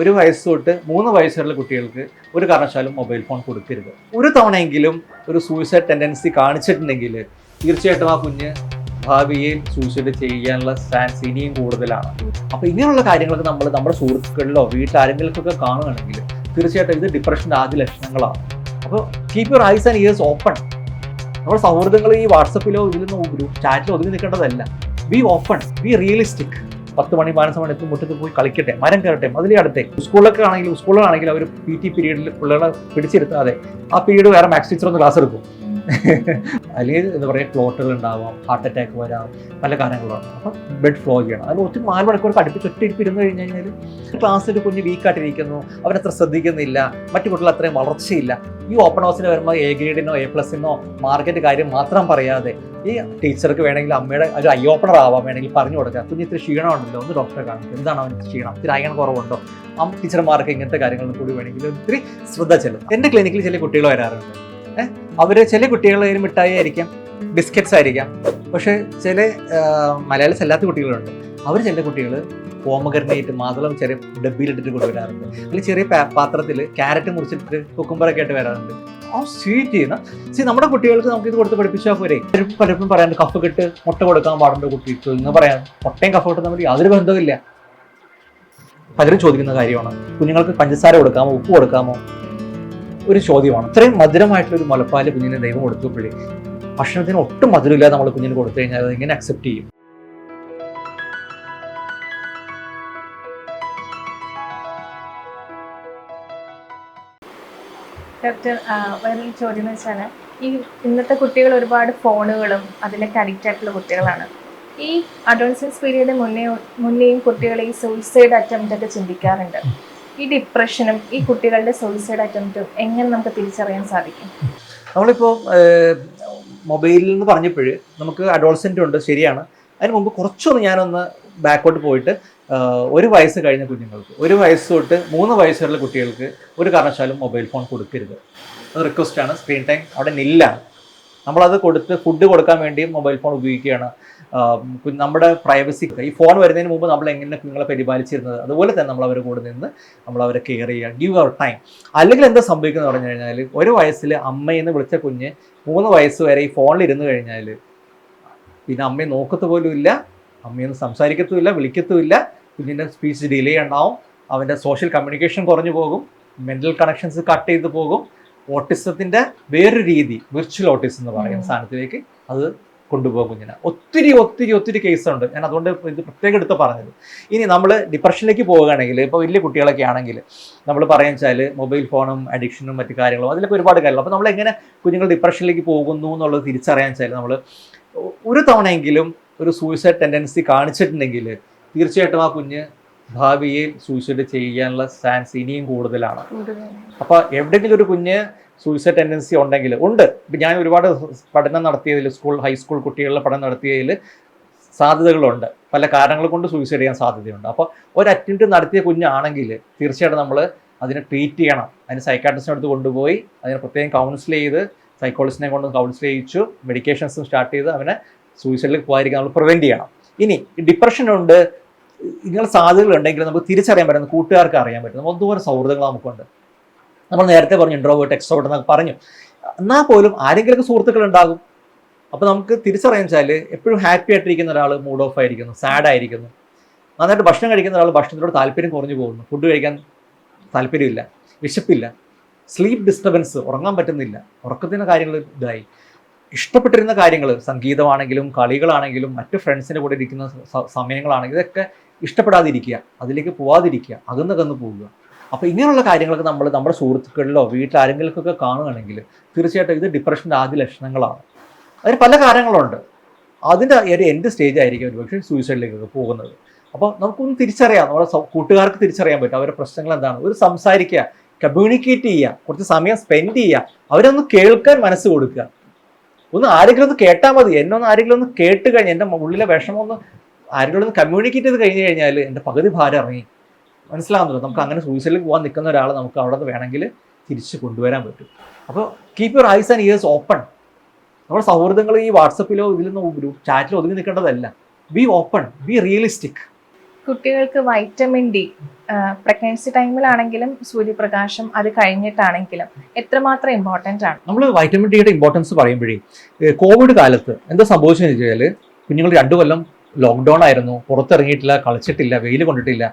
1 വയസ്സ് തൊട്ട് 3 വയസ്സ് വരെയുള്ള കുട്ടികൾക്ക് ഒരു കാരണവശാലും മൊബൈൽ ഫോൺ കൊടുക്കരുത്. ഒരു തവണയെങ്കിലും ഒരു സൂയിസൈഡ് ടെൻഡൻസി കാണിച്ചിട്ടുണ്ടെങ്കിൽ തീർച്ചയായിട്ടും ആ കുഞ്ഞ് ഭാവിയിൽ സൂയിസൈഡ് ചെയ്യാനുള്ള ചാൻസ് ഇനിയും കൂടുതലാണ്. അപ്പോൾ ഇങ്ങനെയുള്ള കാര്യങ്ങളൊക്കെ നമ്മൾ നമ്മുടെ സുഹൃത്തുക്കളിലോ വീട്ടിലാരെങ്കിലുമൊക്കെ കാണുകയാണെങ്കിൽ തീർച്ചയായിട്ടും ഇത് ഡിപ്രഷൻ്റെ ആദ്യ ലക്ഷണങ്ങളാണ്. അപ്പോൾ keep your eyes and ears open. നമ്മുടെ സൗഹൃദങ്ങൾ ഈ വാട്സപ്പിലോ ഇതിലൊന്നും ഗ്രൂപ്പ് ചാറ്റിലോ ഒതുങ്ങി നിൽക്കേണ്ടതല്ല. Be open, be realistic. 10 മണി 15 മണി എത്തും മുറ്റത്ത് പോയി കളിക്കട്ടെ, മരം കയറട്ടെ, അതിലേ അടുത്തേ. സ്കൂളിലാണെങ്കിലും അവർ PT പീരീഡിൽ പിള്ളേരെ പിടിച്ചിരുത്താതെ ആ പീരീഡ് വേറെ മാത്സ് ടീച്ചർ ഒന്ന് ക്ലാസ് എടുക്കും. അല്ലെങ്കിൽ എന്താ പറയുക, ക്ലോട്ടുകൾ ഉണ്ടാവാം, ഹാർട്ട് അറ്റാക്ക് വരാം, പല കാര്യങ്ങളാണ്. അപ്പം ബ്ലഡ് ഫ്ലോ ചെയ്യണം. അതിൽ ഒത്തിരി 4 മണിക്കൂർ അടുപ്പിച്ച് ഒറ്റയിരിപ്പ് ഇരുന്ന് കഴിഞ്ഞ് കഴിഞ്ഞാൽ ക്ലാസ്സിൽ കുഞ്ഞ് വീക്കായിട്ടിരിക്കുന്നു, അവരത്ര ശ്രദ്ധിക്കുന്നില്ല, മറ്റു കുട്ടികൾ അത്രയും വളർച്ചയില്ല. ഈ ഓപ്പൺ ഹൗസിന് വരുമ്പോൾ A ഗ്രേഡിനോ A+നോ മാർക്കിൻ്റെ കാര്യം മാത്രം പറയാതെ ഈ ടീച്ചർക്ക് വേണമെങ്കിൽ അമ്മയുടെ ഒരു ഐ ഓപ്പണർ ആവാം, വേണമെങ്കിൽ പറഞ്ഞു കൊടുക്കുക. കുഞ്ഞ് ഇത്തിരി ക്ഷീണമുണ്ടല്ലോ, ഒന്ന് ഡോക്ടറെ കാണിക്കും, എന്താണ് അവന് ക്ഷീണം, ഇത്തിരി അയൺ കുറവുണ്ടോ, ടീച്ചർമാർക്ക് ഇങ്ങനത്തെ കാര്യങ്ങളിൽ കൂടി വേണമെങ്കിൽ ഒത്തിരി ശ്രദ്ധ ചെലുത്തും. എൻ്റെ ക്ലിനിക്കിൽ ചില കുട്ടികൾ വരാറുണ്ട്. അവർ ചില കുട്ടികൾ മിഠായി ആയിരിക്കാം, ബിസ്ക്കറ്റ്സ് ആയിരിക്കാം. പക്ഷേ ചില മലയാളീസ് അല്ലാത്ത കുട്ടികളുണ്ട്. അവർ ചില കുട്ടികൾ പോമഗ്രനേറ്റ് മാതളം ചെറിയ ഡബ്ബിയിലിട്ടിട്ട് കൊണ്ടുവരാറുണ്ട്. അല്ലെങ്കിൽ ചെറിയ പാത്രത്തിൽ ക്യാരറ്റ് മുറിച്ചിട്ട് കുക്കുംബറൊക്കെ ആയിട്ട് വരാറുണ്ട്. ആ സ്വീറ്റ് ചെയ്യുന്ന നമ്മുടെ കുട്ടികൾക്ക് നമുക്ക് ഇത് കൊടുത്ത് പഠിപ്പിച്ചാൽ പോരെ. പലപ്പോഴും പറയാൻ കഫ് കെട്ട് മുട്ട കൊടുക്കാൻ പാടുണ്ടോ കുട്ടികൾക്ക് എന്ന് പറയാൻ. മുട്ടയും കഫ് കെട്ടുന്ന തമ്മിൽ യാതൊരു ബന്ധവുമില്ല. പലരും ചോദിക്കുന്ന കാര്യമാണ്, കുഞ്ഞുങ്ങൾക്ക് പഞ്ചസാര കൊടുക്കാമോ, ഉപ്പ് കൊടുക്കാമോ? ഒരു ചോദ്യമാണ്. ഇത്രയും മധുരമായിട്ടുള്ള ഒരു മുലപ്പാല് കുഞ്ഞിന് ദൈവം കൊടുത്തപ്പോഴേ ഭക്ഷണത്തിന് ഒട്ടും മധുരമില്ലാതെ നമ്മൾ കുഞ്ഞിന് കൊടുത്തു കഴിഞ്ഞാൽ അത് എങ്ങനെ അക്സെപ്റ്റ് ചെയ്യും? ഡോക്ടർ, വേറൊരു ചോദ്യം എന്ന് വെച്ചാൽ, ഈ ഇന്നത്തെ കുട്ടികൾ ഒരുപാട് ഫോണുകളും അതിലൊക്കെ അഡിക്റ്റ് ആയിട്ടുള്ള കുട്ടികളാണ്. ഈ അഡോളസൻസ് പീരീഡ് മുന്നേയും കുട്ടികൾ ഈ സൂയിസൈഡ് അറ്റംപ്റ്റ് ഒക്കെ ചിന്തിക്കാറുണ്ട്. ഈ ഡിപ്രഷനും ഈ കുട്ടികളുടെ സൂയിസൈഡ് അറ്റംപ്റ്റും എങ്ങനെ നമുക്ക് തിരിച്ചറിയാൻ സാധിക്കും? നമ്മളിപ്പോൾ മൊബൈലിൽ നിന്ന് പറഞ്ഞപ്പോൾ നമുക്ക് അഡോളസെൻ്റ് ഉണ്ട്, ശരിയാണ്. അതിന് മുമ്പ് കുറച്ചൊന്ന് ഞാനൊന്ന് ബാക്കോട്ട് പോയിട്ട് 1 വയസ്സ് കഴിഞ്ഞ കുഞ്ഞുങ്ങൾക്ക്, 1 വയസ്സ് തൊട്ട് 3 വയസ്സ് വരെയുള്ള കുട്ടികൾക്ക് ഒരു കാരണവശാലും മൊബൈൽ ഫോൺ കൊടുക്കരുത്. അത് റിക്വസ്റ്റാണ്. സ്ക്രീൻ ടൈം അവിടെ നില്ലാണ്. നമ്മളത് കൊടുത്ത് ഫുഡ് കൊടുക്കാൻ വേണ്ടിയും മൊബൈൽ ഫോൺ ഉപയോഗിക്കുകയാണ്. നമ്മുടെ പ്രൈവസി, ഈ ഫോൺ വരുന്നതിന് മുമ്പ് നമ്മൾ എങ്ങനെ കുഞ്ഞുങ്ങളെ പരിപാലിച്ചിരുന്നത് അതുപോലെ തന്നെ നമ്മൾ അവരുടെ കൂടെ നിന്ന് നമ്മൾ അവരെ കെയർ ചെയ്യുക, ഗീവ് അവർ ടൈം. അല്ലെങ്കിൽ എന്താ സംഭവിക്കുന്നത് പറഞ്ഞു കഴിഞ്ഞാൽ, 1 വയസ്സിൽ അമ്മയെന്ന് വിളിച്ച കുഞ്ഞ് 3 വയസ്സ് വരെ ഈ ഫോണിൽ ഇരുന്ന് കഴിഞ്ഞാൽ പിന്നെ അമ്മയെ നോക്കത്ത് പോലും ഇല്ല, അമ്മയൊന്നും സംസാരിക്കത്തുമില്ല, വിളിക്കത്തുമില്ല. കുഞ്ഞിൻ്റെ സ്പീച്ച് ഡിലേ ഉണ്ടാവും, അവൻ്റെ സോഷ്യൽ കമ്മ്യൂണിക്കേഷൻ കുറഞ്ഞു പോകും, മെൻ്റൽ കണക്ഷൻസ് കട്ട് ചെയ്ത് പോകും. ഓട്ടിസത്തിൻ്റെ വേറൊരു രീതി, വിർച്വൽ ഓട്ടിസം എന്ന് പറയുന്ന സാധനത്തിലേക്ക് അത് കൊണ്ടുപോകും കുഞ്ഞിനെ. ഒത്തിരി കേസുണ്ട്. ഞാൻ അതുകൊണ്ട് ഇത് പ്രത്യേകം എടുത്ത് പറഞ്ഞത്. ഇനി നമ്മൾ ഡിപ്രഷനിലേക്ക് പോവുകയാണെങ്കിൽ, ഇപ്പോൾ വലിയ കുട്ടികളൊക്കെ ആണെങ്കിൽ നമ്മൾ പറയുക വെച്ചാൽ മൊബൈൽ ഫോണും അഡിക്ഷനും മറ്റു കാര്യങ്ങളും അതിലൊക്കെ ഒരുപാട് കാര്യങ്ങൾ. അപ്പോൾ നമ്മൾ എങ്ങനെ കുഞ്ഞുങ്ങൾ ഡിപ്രഷനിലേക്ക് പോകുന്നു എന്നുള്ളത് തിരിച്ചറിയാൻ വെച്ചാൽ, നമ്മൾ ഒരു തവണയെങ്കിലും ഒരു സൂയിസൈഡ് ടെൻഡൻസി കാണിച്ചിട്ടുണ്ടെങ്കിൽ തീർച്ചയായിട്ടും ആ കുഞ്ഞ് ഭാവിയിൽ സൂയിസൈഡ് ചെയ്യാനുള്ള ചാൻസ് ഇനിയും കൂടുതലാണ്. അപ്പോൾ എവിടെയെങ്കിലും ഒരു കുഞ്ഞ് സൂയിസൈഡ് ടെൻഡൻസി ഉണ്ടെങ്കിൽ ഉണ്ട്. ഇപ്പം ഞാൻ ഒരുപാട് പഠനം നടത്തിയതിൽ, ഹൈസ്കൂൾ കുട്ടികളുടെ പഠനം നടത്തിയതിൽ സാധ്യതകളുണ്ട്. പല കാരണങ്ങൾ കൊണ്ട് സൂയിസൈഡ് ചെയ്യാൻ സാധ്യതയുണ്ട്. അപ്പോൾ ഒരു അറ്റംപ്റ്റ് നടത്തിയ കുഞ്ഞാണെങ്കിൽ തീർച്ചയായിട്ടും നമ്മൾ അതിനെ ട്രീറ്റ് ചെയ്യണം. അതിന് സൈക്കാട്രിസ്റ്റിൻ്റെ അടുത്ത് കൊണ്ടുപോയി അതിനെ പ്രത്യേകം കൗൺസിൽ ചെയ്ത്, സൈക്കോളജിസ്റ്റിനെ കൊണ്ട് കൗൺസിൽ ചെയ്യിച്ചു, മെഡിക്കേഷൻസും സ്റ്റാർട്ട് ചെയ്ത് അവനെ സൂയിസൈഡിലേക്ക് പോകാതിരിക്കാൻ നമ്മൾ പ്രിവെൻറ്റ് ചെയ്യണം. ഇനി ഡിപ്രഷനുണ്ട്, ഇങ്ങനെ സാധ്യതകളുണ്ടെങ്കിൽ നമുക്ക് തിരിച്ചറിയാൻ പറ്റുന്ന കൂട്ടുകാർക്ക് അറിയാൻ പറ്റും. എന്തോരം സൗഹൃദങ്ങൾ നമുക്കുണ്ട്. നമ്മൾ നേരത്തെ പറഞ്ഞു ഇൻട്രോവേർട്ട് എക്സ്ട്രോവേർട്ട് എന്നൊക്കെ പറഞ്ഞു. എന്നാൽ പോലും ആരെങ്കിലുമൊക്കെ സുഹൃത്തുക്കൾ ഉണ്ടാകും. അപ്പോൾ നമുക്ക് തിരിച്ചറിയാൻ വെച്ചാൽ, എപ്പോഴും ഹാപ്പി ആയിട്ടിരിക്കുന്ന ഒരാൾ മൂഡ് ഓഫ് ആയിരിക്കുന്നു, സാഡ് ആയിരിക്കുന്നു. നന്നായിട്ട് ഭക്ഷണം കഴിക്കുന്ന ഒരാൾ ഭക്ഷണത്തിനോട് താല്പര്യം കുറഞ്ഞു പോകുന്നു, ഫുഡ് കഴിക്കാൻ താല്പര്യമില്ല, വിശപ്പില്ല, സ്ലീപ്പ് ഡിസ്റ്റർബൻസ്, ഉറങ്ങാൻ പറ്റുന്നില്ല, ഉറക്കത്തിൻ്റെ കാര്യങ്ങൾ ഇതായി. ഇഷ്ടപ്പെട്ടിരുന്ന കാര്യങ്ങൾ, സംഗീതമാണെങ്കിലും കളികളാണെങ്കിലും മറ്റു ഫ്രണ്ട്സിൻ്റെ കൂടെ ഇരിക്കുന്ന സമയങ്ങളാണെങ്കിലും ഇതൊക്കെ ഇഷ്ടപ്പെടാതിരിക്കുക, അതിലേക്ക് പോവാതിരിക്കുക, അകന്ന് പോവുക. അപ്പോൾ ഇങ്ങനെയുള്ള കാര്യങ്ങളൊക്കെ നമ്മൾ നമ്മുടെ സുഹൃത്തുക്കളിലോ വീട്ടിലാരെങ്കിലുമൊക്കെ കാണുകയാണെങ്കിൽ തീർച്ചയായിട്ടും ഇത് ഡിപ്രഷൻ്റെ ആദ്യ ലക്ഷണങ്ങളാണ്. അതിന് പല കാര്യങ്ങളുണ്ട്. അതിൻ്റെ ഒരു എൻഡ് സ്റ്റേജ് ആയിരിക്കും ഒരുപക്ഷെ സൂയിസൈഡിലേക്കൊക്കെ പോകുന്നത്. അപ്പോൾ നമുക്കൊന്ന് തിരിച്ചറിയാം, നമ്മുടെ കൂട്ടുകാർക്ക് തിരിച്ചറിയാൻ പറ്റും അവരുടെ പ്രശ്നങ്ങൾ എന്താണ്. ഒരു സംസാരിക്കുക, കമ്മ്യൂണിക്കേറ്റ് ചെയ്യുക, കുറച്ച് സമയം സ്പെൻഡ് ചെയ്യുക, അവരൊന്ന് കേൾക്കാൻ മനസ്സ് കൊടുക്കുക. ആരെങ്കിലും ഒന്ന് കേട്ടാൽ മതി. ആരെങ്കിലും ഒന്ന് കേട്ട് കഴിഞ്ഞ് എൻ്റെ ഉള്ളിലെ വിഷമം ആരെങ്കിലും ഒന്ന് കമ്മ്യൂണിക്കേറ്റ് ചെയ്ത് കഴിഞ്ഞ് കഴിഞ്ഞാൽ എൻ്റെ പകുതി ഭാരം ഇറങ്ങി. മനസ്സിലാകുന്നുണ്ടോ? നമുക്ക് അങ്ങനെ സൂയിസൈഡിലേക്ക് പോകാൻ നിൽക്കുന്ന ഒരാളെ നമുക്ക് അവിടെ നിന്ന് വേണമെങ്കിൽ തിരിച്ച് കൊണ്ടുവരാൻ പറ്റും. അപ്പോൾ keep your eyes and ears open. നമ്മുടെ സൗഹൃദങ്ങൾ ഈ വാട്സപ്പിലോ ഇതിലൊന്നും ഗ്രൂപ്പ് ചാറ്റിലോ ഒതുങ്ങി നിൽക്കേണ്ടതല്ല. Be open, be realistic. കുട്ടികൾക്ക് വൈറ്റമിൻ ഡി പ്രഗ്നൻസി ടൈമിലാണെങ്കിലും സൂര്യപ്രകാശം അത് കഴിഞ്ഞിട്ടാണെങ്കിലും എത്രമാത്രം ഇമ്പോർട്ടൻ്റ് ആണ്? നമ്മൾ വൈറ്റമിൻ ഡിയുടെ ഇമ്പോർട്ടൻസ് പറയുമ്പോഴേ കോവിഡ് കാലത്ത് എന്താ സംഭവിച്ചതെന്ന് വെച്ചാൽ കുഞ്ഞുങ്ങൾ 2 കൊല്ലം ലോക്ക്ഡൗൺ ആയിരുന്നു, പുറത്തിറങ്ങിയിട്ടില്ല, കളിച്ചിട്ടില്ല, വെയിൽ കൊണ്ടിട്ടില്ല.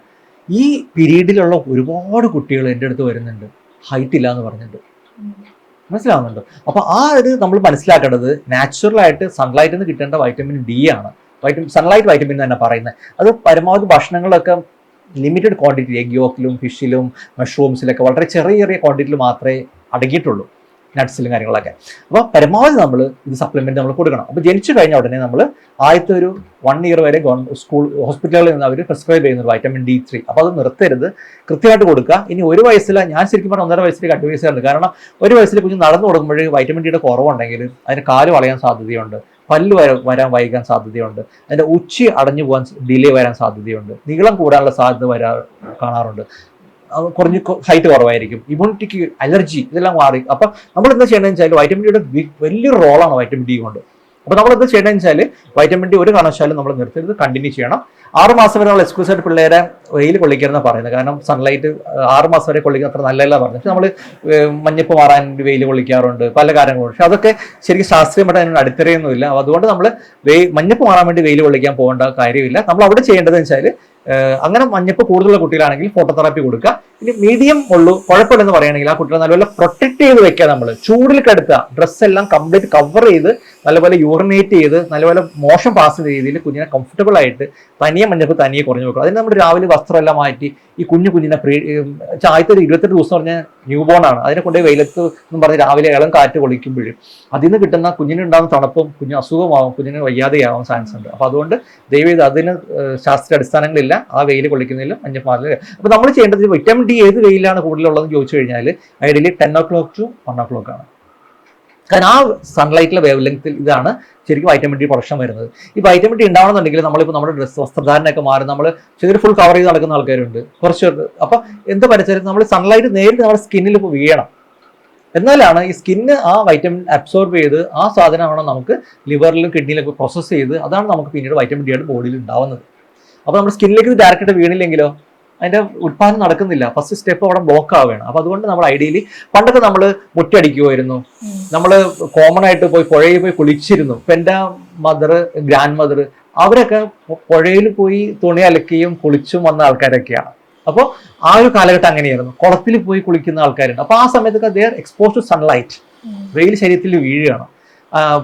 ഈ പീരീഡിലുള്ള ഒരുപാട് കുട്ടികൾ എൻ്റെ അടുത്ത് വരുന്നുണ്ട്, ഹൈറ്റ് ഇല്ല എന്ന് പറഞ്ഞിട്ട്. മനസ്സിലാവുന്നുണ്ടോ? അപ്പോൾ ആ ഒരു നമ്മൾ മനസ്സിലാക്കേണ്ടത് നാച്ചുറലായിട്ട് സൺലൈറ്റിൽ നിന്ന് കിട്ടേണ്ട വൈറ്റമിൻ ഡി ആണ്. സൺലൈറ്റ് വൈറ്റമിൻ തന്നെ പറയുന്നത്. അത് പരമാവധി ഭക്ഷണങ്ങളൊക്കെ ലിമിറ്റഡ് ക്വാണ്ടിറ്റി, എഗ് യോക്കിലും ഫിഷിലും മഷ്റൂംസിലൊക്കെ വളരെ ചെറിയ ചെറിയ ക്വാണ്ടിറ്റിയിൽ മാത്രമേ അടങ്ങിയിട്ടുള്ളൂ, നട്ട്സിലും കാര്യങ്ങളൊക്കെ. അപ്പോൾ പരമാവധി നമ്മൾ ഇത് സപ്ലിമെന്റ് നമ്മൾ കൊടുക്കണം. അപ്പോൾ ജനിച്ചു കഴിഞ്ഞ ഉടനെ നമ്മൾ ആദ്യത്തെ ഒരു 1 ഇയർ വരെ സ്കൂൾ ഹോസ്പിറ്റലുകളിൽ നിന്ന് അവർ പ്രിസ്ക്രൈബ് ചെയ്യുന്നത് വൈറ്റമിൻ D3. അപ്പോൾ അത് നിർത്തരുത്, കൃത്യമായിട്ട് കൊടുക്കുക. ഇനി 1 വയസ്സിൽ, ഞാൻ ശരിക്കും പറഞ്ഞാൽ 1.5 വയസ്സിലേക്ക് അഡ്വൈസ് ചെയ്യുന്നുണ്ട്. കാരണം 1 വയസ്സിൽ കുഞ്ഞ് നടന്നു കൊടുക്കുമ്പോൾ വൈറ്റമിൻ ഡിയുടെ കുറവുണ്ടെങ്കിൽ അതിന് കാല് വളയാൻ സാധ്യതയുണ്ട്, പല്ല് വരാൻ വൈകാൻ സാധ്യതയുണ്ട്, അതിൻ്റെ ഉച്ചി അടഞ്ഞു പോകാൻ ഡിലേ വരാൻ സാധ്യതയുണ്ട്, നീളം കൂടാനുള്ള സാധ്യത കാണാറുണ്ട്, കുറഞ്ഞ് ഹൈറ്റ് കുറവായിരിക്കും, ഇമ്മ്യൂണിറ്റിക്ക് അലർജി, ഇതെല്ലാം മാറി. അപ്പം നമ്മൾ എന്താ ചെയ്യണമെന്ന് വെച്ചാൽ വൈറ്റമിൻ ഡിയുടെ വലിയൊരു റോളാണ് വൈറ്റമിൻ ഡി കൊണ്ട്. അപ്പോൾ നമ്മൾ എന്താ ചെയ്യണമെന്ന് വെച്ചാൽ വൈറ്റമിൻ ഡി ഒരു കാരണവശാലും നമ്മൾ നിർത്തരുത്, കണ്ടിന്യൂ ചെയ്യണം. 6 മാസം വരെ നമ്മൾ എക്സ്ക്ലൂസീവ് ആയിട്ട് പിള്ളേരെ വെയിൽ കൊള്ളിക്കരുതെന്ന് പറയുന്നത്. കാരണം സൺലൈറ്റ് 6 മാസം വരെ കൊള്ളിക്കുന്ന അത്ര നല്ലതല്ല പറഞ്ഞത്. പക്ഷെ നമ്മൾ മഞ്ഞപ്പ് മാറാൻ വെയിൽ കൊള്ളിക്കാറുണ്ട്, പല കാര്യങ്ങളും. പക്ഷെ അതൊക്കെ ശരിക്കും ശാസ്ത്രീയമായിട്ട് അതിനോട് അടിത്തറയൊന്നുമില്ല. അതുകൊണ്ട് നമ്മൾ മഞ്ഞപ്പ് മാറാൻ വേണ്ടി വെയിൽ കൊള്ളിക്കാൻ പോകേണ്ട കാര്യമില്ല. നമ്മൾ അവിടെ ചെയ്യേണ്ടതെന്ന് വെച്ചാൽ അങ്ങനെ മഞ്ഞപ്പ് കൂടുതലുള്ള കുട്ടികളാണെങ്കിൽ ഫോട്ടോതെറാപ്പി കൊടുക്കുക. ഇനി മീഡിയം ഉള്ളൂ, കുഴപ്പമില്ലെന്ന് പറയുകയാണെങ്കിൽ ആ കുട്ടികളെ നല്ലപോലെ പ്രൊട്ടക്ട് ചെയ്ത് വെക്കുക. നമ്മൾ ചൂടിൽ കിടത്തുക, ഡ്രസ്സെല്ലാം കംപ്ലീറ്റ് കവർ ചെയ്ത് നല്ലപോലെ യൂറിനേറ്റ് ചെയ്ത് നല്ലപോലെ മോശം പാസ് ചെയ്ത രീതിയിൽ കുഞ്ഞിനെ കംഫർട്ടബിൾ ആയിട്ട് തനിയെ മഞ്ഞപ്പ് തനിയെ കുറഞ്ഞു വെക്കുക. അതിന് നമ്മൾ രാവിലെ വസ്ത്രമെല്ലാം മാറ്റി ഈ കുഞ്ഞിനെ ആദ്യത്തെ ഒരു 28 ദിവസം പറഞ്ഞ ന്യൂ ബോൺ ആണ്, അതിനെ കൊണ്ടുപോയി വെയിലത്ത് എന്നും പറഞ്ഞ് രാവിലെ ഇളം കാറ്റ് കൊളിക്കുമ്പോഴും അതിൽ നിന്ന് കിട്ടുന്ന കുഞ്ഞിനുണ്ടാകുന്ന തണുപ്പും കുഞ്ഞ് അസുഖമാവും, കുഞ്ഞിന് വയ്യാതെയാവാൻ ചാൻസ് ഉണ്ട്. അപ്പോൾ അതുകൊണ്ട് ദയവേത് അതിന് ശാസ്ത്രീയ അടിസ്ഥാനങ്ങളില്ല, ആ വെയിൽ കൊള്ളിക്കുന്നതിലും മഞ്ഞപ്പ് മാറില്ല. അപ്പോൾ നമ്മൾ ചെയ്യേണ്ടത് വൈറ്റമിൻ ഡി ഏത് വെയിലാണ് കൂടുതലുള്ളതെന്ന് ചോദിച്ചു കഴിഞ്ഞാൽ ഐഡിയലി 10 o'clock to 1 o'clock ആണ്. കാരണം ആ സൺലൈറ്റിലെ വേവ് ലെങ്ത്തിൽ ഇതാണ് ശരിക്കും വൈറ്റമിൻ ഡി പ്രൊഡക്ഷൻ വരുന്നത്. ഈ വൈറ്റമിൻ ഡി ഉണ്ടാവണമെന്നുണ്ടെങ്കിൽ നമ്മളിപ്പോൾ നമ്മുടെ വസ്ത്രധാരണയൊക്കെ മാറി നമ്മൾ ചെറിയ ഫുൾ കവർ ചെയ്ത് നടക്കുന്ന ആൾക്കാരുണ്ട് കുറച്ച്. അപ്പോൾ എന്ത് പരിസരത്ത് നമ്മൾ സൺലൈറ്റ് നേരിട്ട് നമ്മുടെ സ്കിന്നിൽ ഇപ്പോൾ വീഴണം, എന്നാലാണ് ഈ സ്കിന്ന് ആ വൈറ്റമിൻ അബ്സോർബ് ചെയ്ത് ആ സാധനമാണ് നമുക്ക് ലിവറിലും കിഡ്നിയിലൊക്കെ പ്രോസസ്സ് ചെയ്ത് അതാണ് നമുക്ക് പിന്നീട് വൈറ്റമിൻ ഡിയുടെ ബോഡിയിൽ ഉണ്ടാവുന്നത്. അപ്പോൾ നമ്മുടെ സ്കിന്നിലേക്ക് ഡയറക്റ്റായിട്ട് വീണില്ലെങ്കിലോ അതിൻ്റെ ഉത്പാദനം നടക്കുന്നില്ല, ഫസ്റ്റ് സ്റ്റെപ്പ് അവിടെ ബ്ലോക്ക് ആവുകയാണ്. അപ്പോൾ അതുകൊണ്ട് നമ്മൾ ഐഡിയലി പണ്ടൊക്കെ നമ്മൾ മുറ്റടിക്കുമായിരുന്നു, നമ്മൾ കോമൺ ആയിട്ട് പോയി പുഴയിൽ പോയി കുളിച്ചിരുന്നു. ഇപ്പം എൻ്റെ ഗ്രാൻഡ് മദർ അവരൊക്കെ പുഴയിൽ പോയി തുണി അലക്കുകയും കുളിച്ചും വന്ന ആൾക്കാരൊക്കെയാണ്. അപ്പോൾ ആ ഒരു കാലഘട്ടം അങ്ങനെയായിരുന്നു, കുളത്തിൽ പോയി കുളിക്കുന്ന ആൾക്കാരുണ്ട്. അപ്പോൾ ആ സമയത്തൊക്കെ they are expose to sunlight, വെയിൽ ശരീരത്തിൽ വീഴുകയാണ്.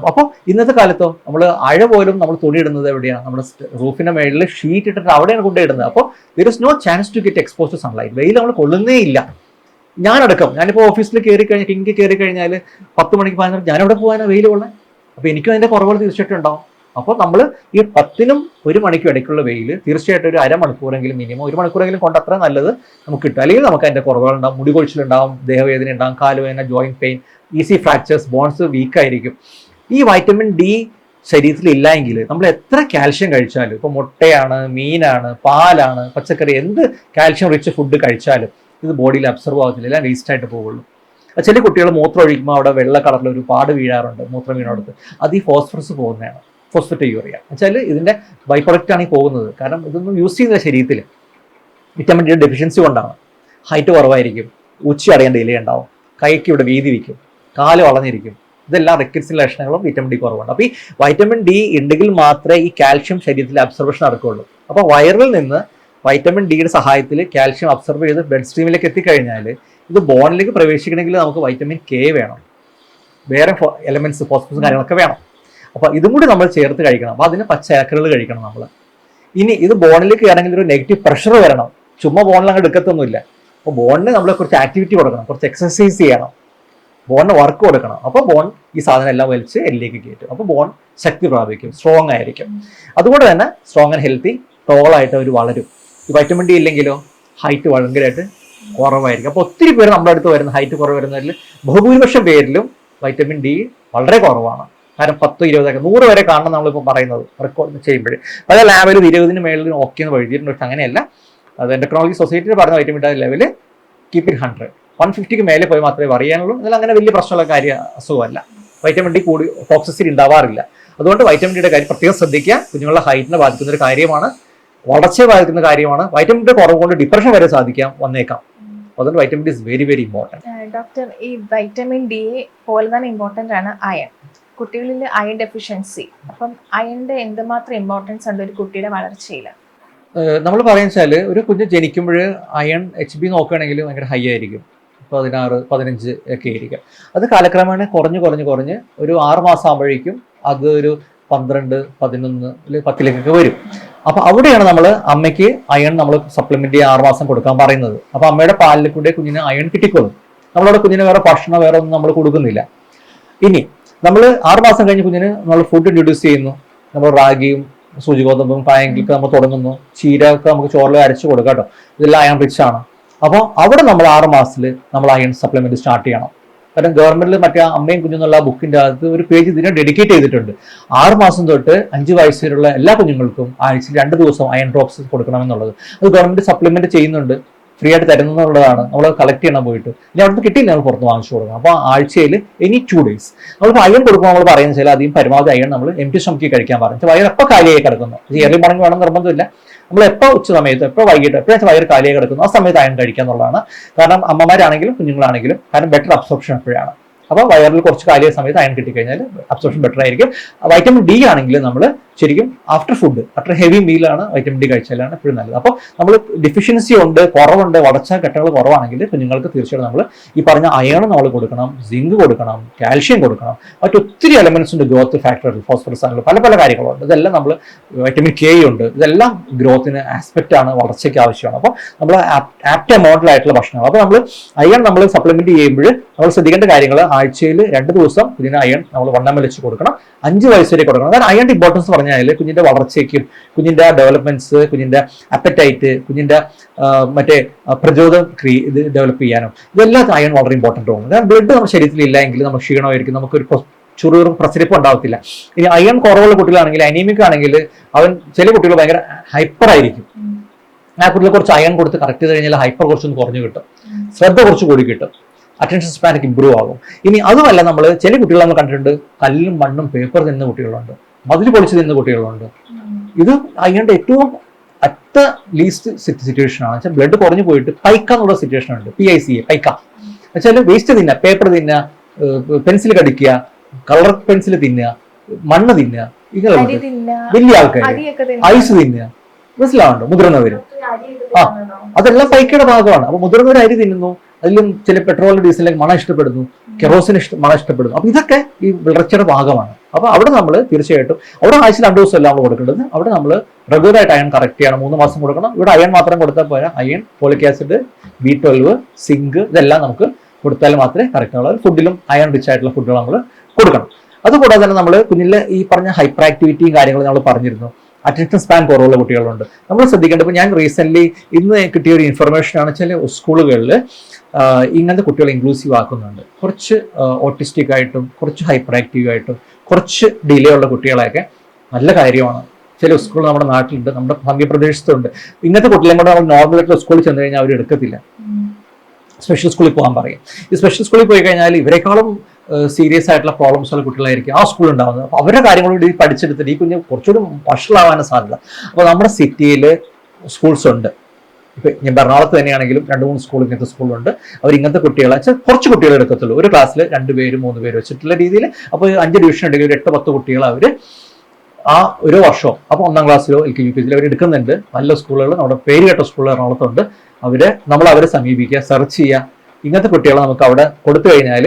അപ്പോൾ ഇന്നത്തെ കാലത്തോ നമ്മൾ അഴ പോലും നമ്മൾ തുണി ഇടുന്നത് എവിടെയാണ്, നമ്മുടെ റൂഫിന്റെ മേളിൽ ഷീറ്റ് ഇട്ടിട്ട് അവിടെയാണ് കൊണ്ടിടുന്നത്. അപ്പോൾ there is no chance to get expose to sunlight. വെയിൽ നമ്മൾ കൊള്ളുന്നേ ഇല്ല. ഞാനിപ്പോൾ ഓഫീസിൽ കയറി കഴിഞ്ഞാൽ 10 മണിക്ക് 11 ഞാനവിടെ പോകാനാണ് വെയിൽ കൊള്ളാൻ. അപ്പോൾ എനിക്കും അതിൻ്റെ കുറവുകൾ തീർച്ചയായിട്ടും ഉണ്ടാവും. അപ്പോൾ നമ്മൾ ഈ 10നും 1 മണിക്കും ഇടയ്ക്കുള്ള വെയിൽ തീർച്ചയായിട്ടും ഒരു അരമണിക്കൂറെങ്കിലും മിനിമം 1 മണിക്കൂറെങ്കിലും കൊണ്ട് അത്ര നല്ലത് നമുക്ക് കിട്ടും. അല്ലെങ്കിൽ നമുക്ക് അതിൻ്റെ കുറവുകളുണ്ടാവും, മുടി കൊഴിച്ചിലുണ്ടാവും, ദേഹവേദന ഉണ്ടാവും, കാലുവേദന, joint pain, easy fractures, bones വീക്കായിരിക്കും. ഈ വൈറ്റമിൻ ഡി ശരീരത്തിൽ ഇല്ല എങ്കിൽ നമ്മൾ എത്ര കാൽഷ്യം കഴിച്ചാലും, ഇപ്പോൾ മുട്ടയാണ്, മീനാണ്, പാലാണ്, പച്ചക്കറി, എന്ത് കാൽഷ്യം റിച്ച് ഫുഡ് കഴിച്ചാലും ഇത് ബോഡിയിൽ അബ്സർവ് ആകത്തില്ല, എല്ലാം വേസ്റ്റ് ആയിട്ട് പോകുള്ളൂ. ചില കുട്ടികൾ മൂത്രം ഒഴിക്കുമ്പോൾ അവിടെ വെള്ള കളറിൽ ഒരു പാട് വീഴാറുണ്ട് മൂത്രം വീണടുത്ത്. അത് ഈ ഫോസ്ഫറസ് പോകുന്നതാണ്, ഫോസ്ഫറ്റയൂറിയ വെച്ചാൽ ഇതിൻ്റെ ബൈ പ്രൊഡക്റ്റാണ് ഈ പോകുന്നത്. കാരണം ഇതൊന്നും യൂസ് ചെയ്യുന്ന ശരീരത്തിൽ വിറ്റാമിൻ ഡിയുടെ ഡെഫിഷ്യൻസി കൊണ്ടാണ്. ഹൈറ്റ് കുറവായിരിക്കും, ഉച്ചി അടയേണ്ട ഡിലേ ഉണ്ടാവും, കൈക്ക് ഇവിടെ വീതി വയ്ക്കും, കാല് വളഞ്ഞിരിക്കും. ഇതെല്ലാം റിക്കറ്റ്സിൻ്റെ ലക്ഷണങ്ങളും വിറ്റാമിൻ ഡി കുറവുണ്ട്. അപ്പോൾ ഈ വൈറ്റമിൻ ഡി ഉണ്ടെങ്കിൽ മാത്രമേ ഈ കാൽഷ്യം ശരീരത്തിൽ അബ്സർവേഷൻ നടക്കുകയുള്ളൂ. അപ്പോൾ വയറിൽ നിന്ന് വൈറ്റമിൻ ഡിയുടെ സഹായത്തിൽ കാൽഷ്യം അബ്സർവ് ചെയ്ത് ബ്ലഡ് സ്ട്രീമിലേക്ക് എത്തിക്കഴിഞ്ഞാൽ ഇത് ബോണിലേക്ക് പ്രവേശിക്കണമെങ്കിൽ നമുക്ക് വൈറ്റമിൻ കെ വേണം, വേറെ എലമെന്റ്സ് ഫോസ്ഫറസ് കാര്യങ്ങളൊക്കെ വേണം. അപ്പോൾ ഇതും കൂടി നമ്മൾ ചേർത്ത് കഴിക്കണം. അപ്പോൾ അതിന് പച്ചക്കറികൾ കഴിക്കണം നമ്മൾ. ഇനി ഇത് ബോണിലേക്ക് ആണെങ്കിൽ ഒരു നെഗറ്റീവ് പ്രഷർ വരണം, ചുമ്മാ ബോണിൽ അങ്ങ് എടുക്കത്തൊന്നുമില്ല. അപ്പോൾ ബോണിന് നമ്മൾ കുറച്ച് ആക്ടിവിറ്റി കൊടുക്കണം, കുറച്ച് എക്സസൈസ് ചെയ്യണം, ബോണിന് വർക്ക് കൊടുക്കണം. അപ്പോൾ ബോൺ ഈ സാധനം എല്ലാം വലിച്ച് എല്ലിലേക്ക് കയറ്റും. അപ്പോൾ ബോൺ ശക്തി പ്രാപിക്കും, സ്ട്രോങ് ആയിരിക്കും. അതുകൊണ്ട് തന്നെ സ്ട്രോങ് ആൻഡ് ഹെൽത്തി ടോളായിട്ട് അവർ വളരും. ഈ വൈറ്റമിൻ ഡി ഇല്ലെങ്കിലോ ഹൈറ്റ് ഭയങ്കരമായിട്ട് കുറവായിരിക്കും. അപ്പോൾ ഒത്തിരി പേര് നമ്മുടെ അടുത്ത് വരുന്ന ഹൈറ്റ് കുറവ് വരുന്നതിൽ ബഹുഭൂരിപക്ഷം പേരിലും വൈറ്റമിൻ ഡി വളരെ കുറവാണ്. കാരണം 10, 20, 100 വരെ കാണണം നമ്മളിപ്പോൾ പറയുന്നത് റെക്കോർഡ് ചെയ്യുമ്പോൾ. പല ലാബിലും 20-ന് മേളിൽ ഓക്കെ എന്ന് എഴുതിയിട്ടുണ്ട്. പക്ഷെ അങ്ങനെയല്ല, അത് എൻഡോക്രോളജി സൊസൈറ്റിയിൽ പറഞ്ഞ vitamin D level keep it 100, 150ക്ക് മേലെ പോയി മാത്രമേ അറിയാനുള്ളൂ. എന്നാൽ അങ്ങനെ വലിയ പ്രശ്നമുള്ള അസുഖമല്ല. വൈറ്റമിൻ ഡി കൂടി ടോക്സിസിറ്റി ഉണ്ടാവാറില്ല. അതുകൊണ്ട് വൈറ്റമിൻ ഡിയുടെ കാര്യം പ്രത്യേകം ശ്രദ്ധിക്കുക. കുഞ്ഞുങ്ങളുടെ ഹൈറ്റിനെ ബാധിക്കുന്ന ഒരു കാര്യമാണ്. വളർച്ചയെ ബാധിക്കുന്ന കാര്യമാണ്. വൈറ്റമിൻ ഡി കുറവ് കൊണ്ട് ഡിപ്രഷൻ വരെ വന്നേക്കാം. അതുകൊണ്ട് vitamin D is very very important. Doctor, ഈ വൈറ്റമിൻ ഡി പോലെ തന്നെ ഇമ്പോർട്ടൻ്റ് ആണ് അയൺ. കുട്ടികളിൽ അയൺ ഡെഫിഷ്യൻസി, അപ്പം അയണിന്റെ എന്തുമാത്രം ഇമ്പോർട്ടൻസ് ഉണ്ട് ഒരു കുട്ടിയുടെ വളർച്ചയിൽ? നമ്മൾ പറയുന്നത് വെച്ചാൽ ഒരു കുഞ്ഞ് ജനിക്കുമ്പോൾ അയൺ HB നോക്കുകയാണെങ്കിൽ ഭയങ്കര ഹൈ ആയിരിക്കും, 16, 15 ഒക്കെ ആയിരിക്കും. അത് കാലക്രമേണ കുറഞ്ഞ് ഒരു 6 മാസം ആകുമ്പോഴേക്കും അത് ഒരു 12, 11, 10 വരും. അപ്പോൾ അവിടെയാണ് നമ്മൾ അമ്മയ്ക്ക് അയൺ നമ്മൾ സപ്ലിമെന്റ് 6 മാസം കൊടുക്കാൻ പറയുന്നത്. അപ്പോൾ അമ്മയുടെ പാലിൽ കൂടെ കുഞ്ഞിന് അയൺ കിട്ടിക്കൊള്ളും. നമ്മളവിടെ കുഞ്ഞിന് വേറെ ഭക്ഷണം വേറെ ഒന്നും നമ്മൾ കൊടുക്കുന്നില്ല. ഇനി നമ്മൾ 6 മാസം കഴിഞ്ഞ് കുഞ്ഞിന് നമ്മൾ ഫുഡ് ഇൻട്രൊഡ്യൂസ് ചെയ്യുന്നു. നമ്മൾ റാഗിയും സൂചിഗോതമ്പും കായങ്കിലൊക്കെ നമ്മൾ തുടങ്ങുന്നു. ചീരയൊക്കെ നമുക്ക് ചോറിൽ അരച്ച് കൊടുക്കാം കേട്ടോ. ഇതെല്ലാം അയൺ റിച്ച് ആണ്. അപ്പോൾ അവിടെ നമ്മൾ 6 മാസത്തിൽ നമ്മൾ അയൺ സപ്ലിമെന്റ് സ്റ്റാർട്ട് ചെയ്യണം. കാരണം ഗവൺമെന്റിൽ മറ്റേ അമ്മയും കുഞ്ഞെന്നുള്ള ബുക്കിന്റെ അകത്ത് ഒരു പേജ് ഇതിനെ ഡെഡിക്കേറ്റ് ചെയ്തിട്ടുണ്ട്. 6 മാസം തൊട്ട് 5 വയസ്സ് വരെയുള്ള എല്ലാ കുഞ്ഞുങ്ങൾക്കും ആഴ്ചയിൽ 2 ദിവസം അയൺ ഡ്രോപ്സ് കൊടുക്കണമെന്നുള്ളത്. അത് ഗവൺമെന്റ് സപ്ലിമെന്റ് ചെയ്യുന്നുണ്ട്, ഫ്രീ ആയിട്ട് തരുന്നുള്ളതാണ്. നമ്മൾ കളക്ട് ചെയ്യണം പോയിട്ട്. ഇനി അവിടുന്ന് കിട്ടിയില്ല നമ്മൾ പുറത്ത് വാങ്ങിച്ചു കൊടുക്കണം. അപ്പോൾ ആഴ്ചയിൽ എനി 2 days നമുക്ക് അയൺ കൊടുക്കുമ്പോൾ നമ്മൾ പറയുന്നത് വെച്ചാൽ അധികം പരമാവധി അയൺ നമ്മൾ എംപ്റ്റി സ്റ്റൊമക്കിൽ കഴിക്കാൻ പറഞ്ഞു. വയർ എപ്പോൾ കാലിയായി കിടക്കുന്നു, ഏർലി മോർണിംഗ് വേണം നിർബന്ധമില്ല. നമ്മൾ എപ്പോൾ ഉച്ച സമയത്ത്, എപ്പോൾ വൈകിട്ട്, എപ്പോഴാണ് വയർ കാലിയായി കിടക്കുന്നു ആ സമയത്ത് അയൺ കഴിക്കുക എന്നുള്ളതാണ്. കാരണം അമ്മമാരാണെങ്കിലും കുഞ്ഞുങ്ങളാണെങ്കിലും കാരണം ബെറ്റർ അബ്സോർപ്ഷൻ എപ്പോഴാണ്. അപ്പോൾ വയറിൽ കുറച്ച് കാലിയ സമയത്ത് അയൺ കിട്ടിക്കഴിഞ്ഞാൽ അബ്സോർപ്ഷൻ ബെറ്റർ ആയിരിക്കും. വൈറ്റമിൻ ഡി ആണെങ്കിൽ നമ്മൾ ശരിക്കും ആഫ്റ്റർ ഫുഡ്, ആഫ്റ്റർ ഹെവി മീലാണ് വൈറ്റമിൻ ഡി കഴിച്ചാലാണ് എപ്പോഴും നല്ലത്. അപ്പോൾ നമ്മൾ ഡെഫിഷ്യൻസി ഉണ്ട്, കുറവുണ്ട്, വളർച്ചാ ഘട്ടങ്ങൾ കുറവാണെങ്കിൽ കുഞ്ഞുങ്ങൾക്ക് തീർച്ചയായിട്ടും നമ്മൾ ഈ പറഞ്ഞ അയൺ നമ്മൾ കൊടുക്കണം, സിങ്ക് കൊടുക്കണം, കാൽഷ്യം കൊടുക്കണം. മറ്റൊത്തിരി എലമെന്റ്സ് ഉണ്ട് ഗ്രോത്ത് ഫാക്ടറിൽ, ഫോസ്ഫറസ് ആണെങ്കിലും പല പല കാര്യങ്ങളുണ്ട്. ഇതെല്ലാം നമ്മൾ വൈറ്റമിൻ കെ ഉണ്ട്. ഇതെല്ലാം ഗ്രോത്തിന് ആസ്പെക്റ്റ് ആണ്, വളർച്ചയ്ക്ക് ആവശ്യമാണ്. അപ്പോൾ നമ്മൾ ആപ്റ്റ് എമൗണ്ടിലായിട്ടുള്ള ഭക്ഷണങ്ങൾ. അപ്പോൾ നമ്മൾ അയൺ നമ്മൾ സപ്ലിമെന്റ് ചെയ്യുമ്പോൾ നമ്മൾ ശ്രദ്ധിക്കേണ്ട കാര്യങ്ങൾ ആഴ്ചയിൽ 2 ദിവസം കുഞ്ഞിന് അയൺ നമ്മൾ 1 ml വെച്ച് കൊടുക്കണം. 5 വയസ്സ് വരെ കൊടുക്കണം. കാരണം അയണിന്റെ ഇമ്പോർട്ടൻസ് പറഞ്ഞാൽ കുഞ്ഞിന്റെ വളർച്ചയ്ക്കും കുഞ്ഞിന്റെ ഡെവലപ്മെന്റ്സ്, കുഞ്ഞിന്റെ അപ്പറ്റൈറ്റ്, കുഞ്ഞിന്റെ മറ്റേ പ്രചോദനം ഇത് ഡെവലപ്പ് ചെയ്യാനും ഇതെല്ലാം അയൺ വളരെ ഇമ്പോർട്ടൻ്റ് ആണ്. കാരണം ബ്ലഡ് നമ്മുടെ ശരീരത്തിൽ ഇല്ല എങ്കിൽ നമുക്ക് ക്ഷീണമായിരിക്കും, നമുക്കൊരു ചുറുചുറും പ്രസരിപ്പും ഉണ്ടാവത്തില്ല. ഇനി അയൺ കുറവുള്ള കുട്ടികളാണെങ്കിൽ, അനീമിക് ആണെങ്കിൽ ചില കുട്ടികൾ ഭയങ്കര ഹൈപ്പർ ആയിരിക്കും. ആ കുട്ടികളെ കുറച്ച് അയൺ കൊടുത്ത് കറക്റ്റ് ചെയ്ത് കഴിഞ്ഞാൽ ഹൈപ്പർ കുറച്ചൊന്ന് കുറഞ്ഞു കിട്ടും, ശ്രദ്ധ കുറച്ച് കൂടി കിട്ടും, അറ്റൻഷൻ സ്പാനൊക്കെ ഇമ്പ്രൂവ് ആകും. ഇനി അതുമല്ല നമ്മൾ ചില കുട്ടികൾ നമ്മൾ കണ്ടിട്ടുണ്ട് കല്ലും മണ്ണും പേപ്പർ തിന്നുന്ന കുട്ടികളുണ്ട്, മതിൽ പൊളിച്ച് തിന്നുന്ന കുട്ടികളുണ്ട്. ഇത് അയണിന്റെ ഏറ്റവും അറ്റ ലീസ്റ്റ് സിറ്റുവേഷൻ ആണ്. വെച്ചാൽ ബ്ലഡ് കുറഞ്ഞു പോയിട്ട് പൈക്ക എന്നുള്ള സിറ്റുവേഷൻ ഉണ്ട്. PICA പൈക്ക വെച്ചാൽ വേസ്റ്റ് തിന്നുക, പേപ്പർ തിന്നുക, പെൻസിൽ കടിക്കുക, കളർ പെൻസിൽ തിന്നുക, മണ്ണ് തിന്നുക, ഇങ്ങനെ വലിയ ആൾക്കാർ ഐസ് തിന്നുക, മനസ്സിലാവുന്നുണ്ടോ? മുതിർന്നവര് അതെല്ലാം പൈക്കയുടെ ഭാഗമാണ്. അപ്പൊ മുതിർന്നവർ അരി തിന്നുന്നു, അതിലും ചില പെട്രോൾ ഡീസലിലേക്ക് മണം ഇഷ്ടപ്പെടുന്നു, കെറോസിന് മണം ഇഷ്ടപ്പെടുന്നു. അപ്പൊ ഇതൊക്കെ ഈ വളർച്ചയുടെ ഭാഗമാണ്. അപ്പൊ അവിടെ നമ്മൾ തീർച്ചയായിട്ടും അവിടെ ആഴ്ചയിൽ 2 ദിവസം എല്ലാം നമ്മൾ കൊടുക്കേണ്ടത്. അവിടെ നമ്മൾ റെഗുലറായിട്ട് അയൺ കറക്റ്റ് ചെയ്യണം, 3 മാസം കൊടുക്കണം. ഇവിടെ അയൺ മാത്രം കൊടുത്താൽ പോരാ, iron, folic acid, B12, zinc ഇതെല്ലാം നമുക്ക് കൊടുത്താൽ മാത്രമേ കറക്റ്റ് ആവുള്ളൂ. ഫുഡിലും അയൺ റിച്ച് ആയിട്ടുള്ള ഫുഡുകൾ നമ്മൾ കൊടുക്കണം. അതുകൂടാതെ തന്നെ നമ്മൾ കുഞ്ഞിലെ ഈ പറഞ്ഞ ഹൈപ്പർ ആക്ടിവിറ്റിയും കാര്യങ്ങളും നമ്മൾ പറഞ്ഞിരുന്നു. അറ്റൻഷൻ സ്പാൻ കുറവുള്ള കുട്ടികളുണ്ട്. നമ്മൾ ശ്രദ്ധിക്കേണ്ടത്, ഇപ്പോൾ ഞാൻ റീസെന്റ് ഇന്ന് കിട്ടിയ ഒരു ഇൻഫർമേഷൻ ആണ്, ചില സ്കൂളുകളിൽ ഇങ്ങനത്തെ കുട്ടികളെ ഇൻക്ലൂസീവ് ആക്കുന്നുണ്ട്. കുറച്ച് ഓട്ടിസ്റ്റിക് ആയിട്ടും കുറച്ച് ഹൈപ്പർ ആക്റ്റീവ് ആയിട്ടും കുറച്ച് ഡിലേ ഉള്ള കുട്ടികളെയൊക്കെ നല്ല കാര്യമാണ്. ചില സ്കൂൾ നമ്മുടെ നാട്ടിലുണ്ട്, നമ്മുടെ മധ്യപ്രദേശത്തുണ്ട്. ഇങ്ങനത്തെ കുട്ടികളെ കൂടെ നമ്മൾ നോർമലായിട്ടുള്ള സ്കൂളിൽ ചെന്ന് കഴിഞ്ഞാൽ അവർ എടുക്കത്തില്ല, സ്പെഷ്യൽ സ്കൂളിൽ പോകാൻ പറയും. ഈ സ്പെഷ്യൽ സ്കൂളിൽ പോയി കഴിഞ്ഞാൽ ഇവരെക്കാളും സീരിയസ് ആയിട്ടുള്ള പ്രോബ്ലംസ് ഉള്ള കുട്ടികളായിരിക്കും ആ സ്കൂളിൽ ഉണ്ടാകുന്നത്. അപ്പോൾ അവരുടെ കാര്യങ്ങളോട് ഈ പഠിച്ചെടുത്തിട്ട് ഈ കുഞ്ഞ് കുറച്ചുകൂടി വഷളാവാനും സാധ്യത. അപ്പോൾ നമ്മുടെ സിറ്റിയിൽ സ്കൂൾസ് ഉണ്ട്. ഇപ്പം ഞാൻ എറണാകുളത്ത് തന്നെയാണെങ്കിലും 2-3 സ്കൂൾ ഇങ്ങനത്തെ സ്കൂളുണ്ട്. അവർ ഇങ്ങനത്തെ കുട്ടികളെ വെച്ചാൽ കുറച്ച് കുട്ടികളെ എടുക്കത്തുള്ളൂ. ഒരു ക്ലാസ്സിൽ 2 പേര് 3 പേര് വെച്ചിട്ടുള്ള രീതിയിൽ. അപ്പോൾ 5 ഡിവിഷൻ ഉണ്ടെങ്കിൽ ഒരു 8-10 കുട്ടികൾ അവർ ആ ഒരു വർഷം, അപ്പോൾ 1ാം ക്ലാസ്സിലോ LKG UKG അവർ എടുക്കുന്നുണ്ട്. നല്ല സ്കൂളുകൾ, നമ്മുടെ പേര് കേട്ട സ്കൂളുകൾ എറണാകുളത്തുണ്ട്. അവരെ സമീപിക്കുക, സെർച്ച് ചെയ്യുക. ഇങ്ങനത്തെ കുട്ടികളെ നമുക്ക് അവിടെ കൊടുത്തു കഴിഞ്ഞാൽ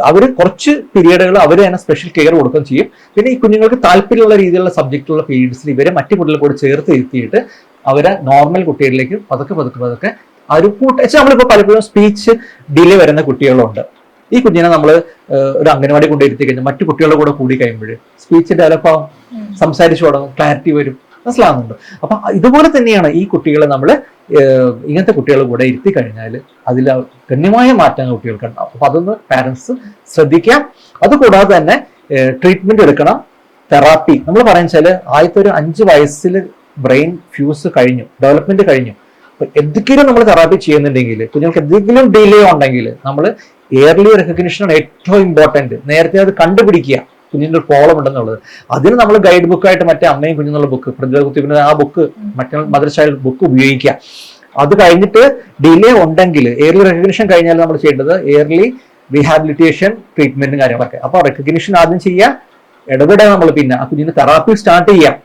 അവർ കുറച്ച് പീരീഡുകൾ അവർ തന്നെ സ്പെഷ്യൽ കെയർ കൊടുക്കുകയും ചെയ്യും. പിന്നെ ഈ കുഞ്ഞുങ്ങൾക്ക് താല്പര്യമുള്ള രീതിയിലുള്ള സബ്ജക്റ്റുള്ള പീരീഡ്സിൽ ഇവരെ മറ്റു കുട്ടികളെ കൂടി ചേർത്ത് ഇരുത്തിയിട്ട് അവരെ നോർമൽ കുട്ടികളിലേക്ക് പതുക്കെ ആ ഒരു നമ്മളിപ്പോൾ പലപ്പോഴും സ്പീച്ച് ഡിലേ വരുന്ന കുട്ടികളുണ്ട്. ഈ കുഞ്ഞിനെ നമ്മൾ ഒരു അംഗനവാടി കൊണ്ടിരുത്തി കഴിഞ്ഞാൽ മറ്റു കുട്ടികളുടെ കൂടെ കൂടി കഴിയുമ്പോൾ സ്പീച്ച് ഡെവലപ്പ് ആവും, സംസാരിച്ചു തുടങ്ങും, ക്ലാരിറ്റി വരും, മനസ്സിലാവുന്നുണ്ട്. അപ്പൊ ഇതുപോലെ തന്നെയാണ് ഈ കുട്ടികളെ നമ്മൾ ഇങ്ങനത്തെ കുട്ടികളെ കൂടെ ഇരുത്തി കഴിഞ്ഞാൽ അതിൽ ഗണ്യമായ മാറ്റങ്ങൾ കുട്ടികൾക്ക് ഉണ്ടാവും. അപ്പൊ അതൊന്ന് പാരന്റ്സ് ശ്രദ്ധിക്കാം. അതുകൂടാതെ തന്നെ ട്രീറ്റ്മെന്റ് എടുക്കണം, തെറാപ്പി. നമ്മൾ പറയുന്നത് ആദ്യത്തെ ഒരു 5 വയസ്സിൽ ബ്രെയിൻ ഫ്യൂസ് കഴിഞ്ഞു, ഡെവലപ്മെന്റ് കഴിഞ്ഞു. അപ്പൊ എന്തെങ്കിലും നമ്മൾ തെറാപ്പി ചെയ്യുന്നുണ്ടെങ്കിൽ, കുഞ്ഞുങ്ങൾക്ക് എന്തെങ്കിലും ഡിലേ ഉണ്ടെങ്കിൽ നമ്മൾ ഏർലി റെക്കഗ്നിഷനാണ് ഏറ്റവും ഇമ്പോർട്ടൻറ്റ്. നേരത്തെ അത് കണ്ടുപിടിക്കുക. കുഞ്ഞിൻ്റെ ഒരു പ്രോബ്ലം ഉണ്ടെന്നുള്ളത്. അതിന് നമ്മൾ ഗൈഡ് ബുക്കായിട്ട് മറ്റേ അമ്മയും കുഞ്ഞെന്നുള്ള ബുക്ക്, പ്രതിരോധ കുത്തിവയ്പ്പിന്റെ ആ ബുക്ക്, മറ്റേ മദർ ചൈൽഡ് ബുക്ക് ഉപയോഗിക്കുക. അത് കഴിഞ്ഞിട്ട് ഡിലേ ഉണ്ടെങ്കിൽ ഏർലി റെക്കഗ്നിഷൻ കഴിഞ്ഞാൽ നമ്മൾ ചെയ്യേണ്ടത് ഏർലി റീഹാബിലിറ്റേഷൻ ട്രീറ്റ്മെന്റും കാര്യങ്ങളൊക്കെ. അപ്പോൾ റെക്കഗ്നിഷൻ ആദ്യം ചെയ്യുക, ഇടപെടാൻ നമ്മൾ പിന്നെ ആ കുഞ്ഞിന് തെറാപ്പി സ്റ്റാർട്ട് ചെയ്യാം,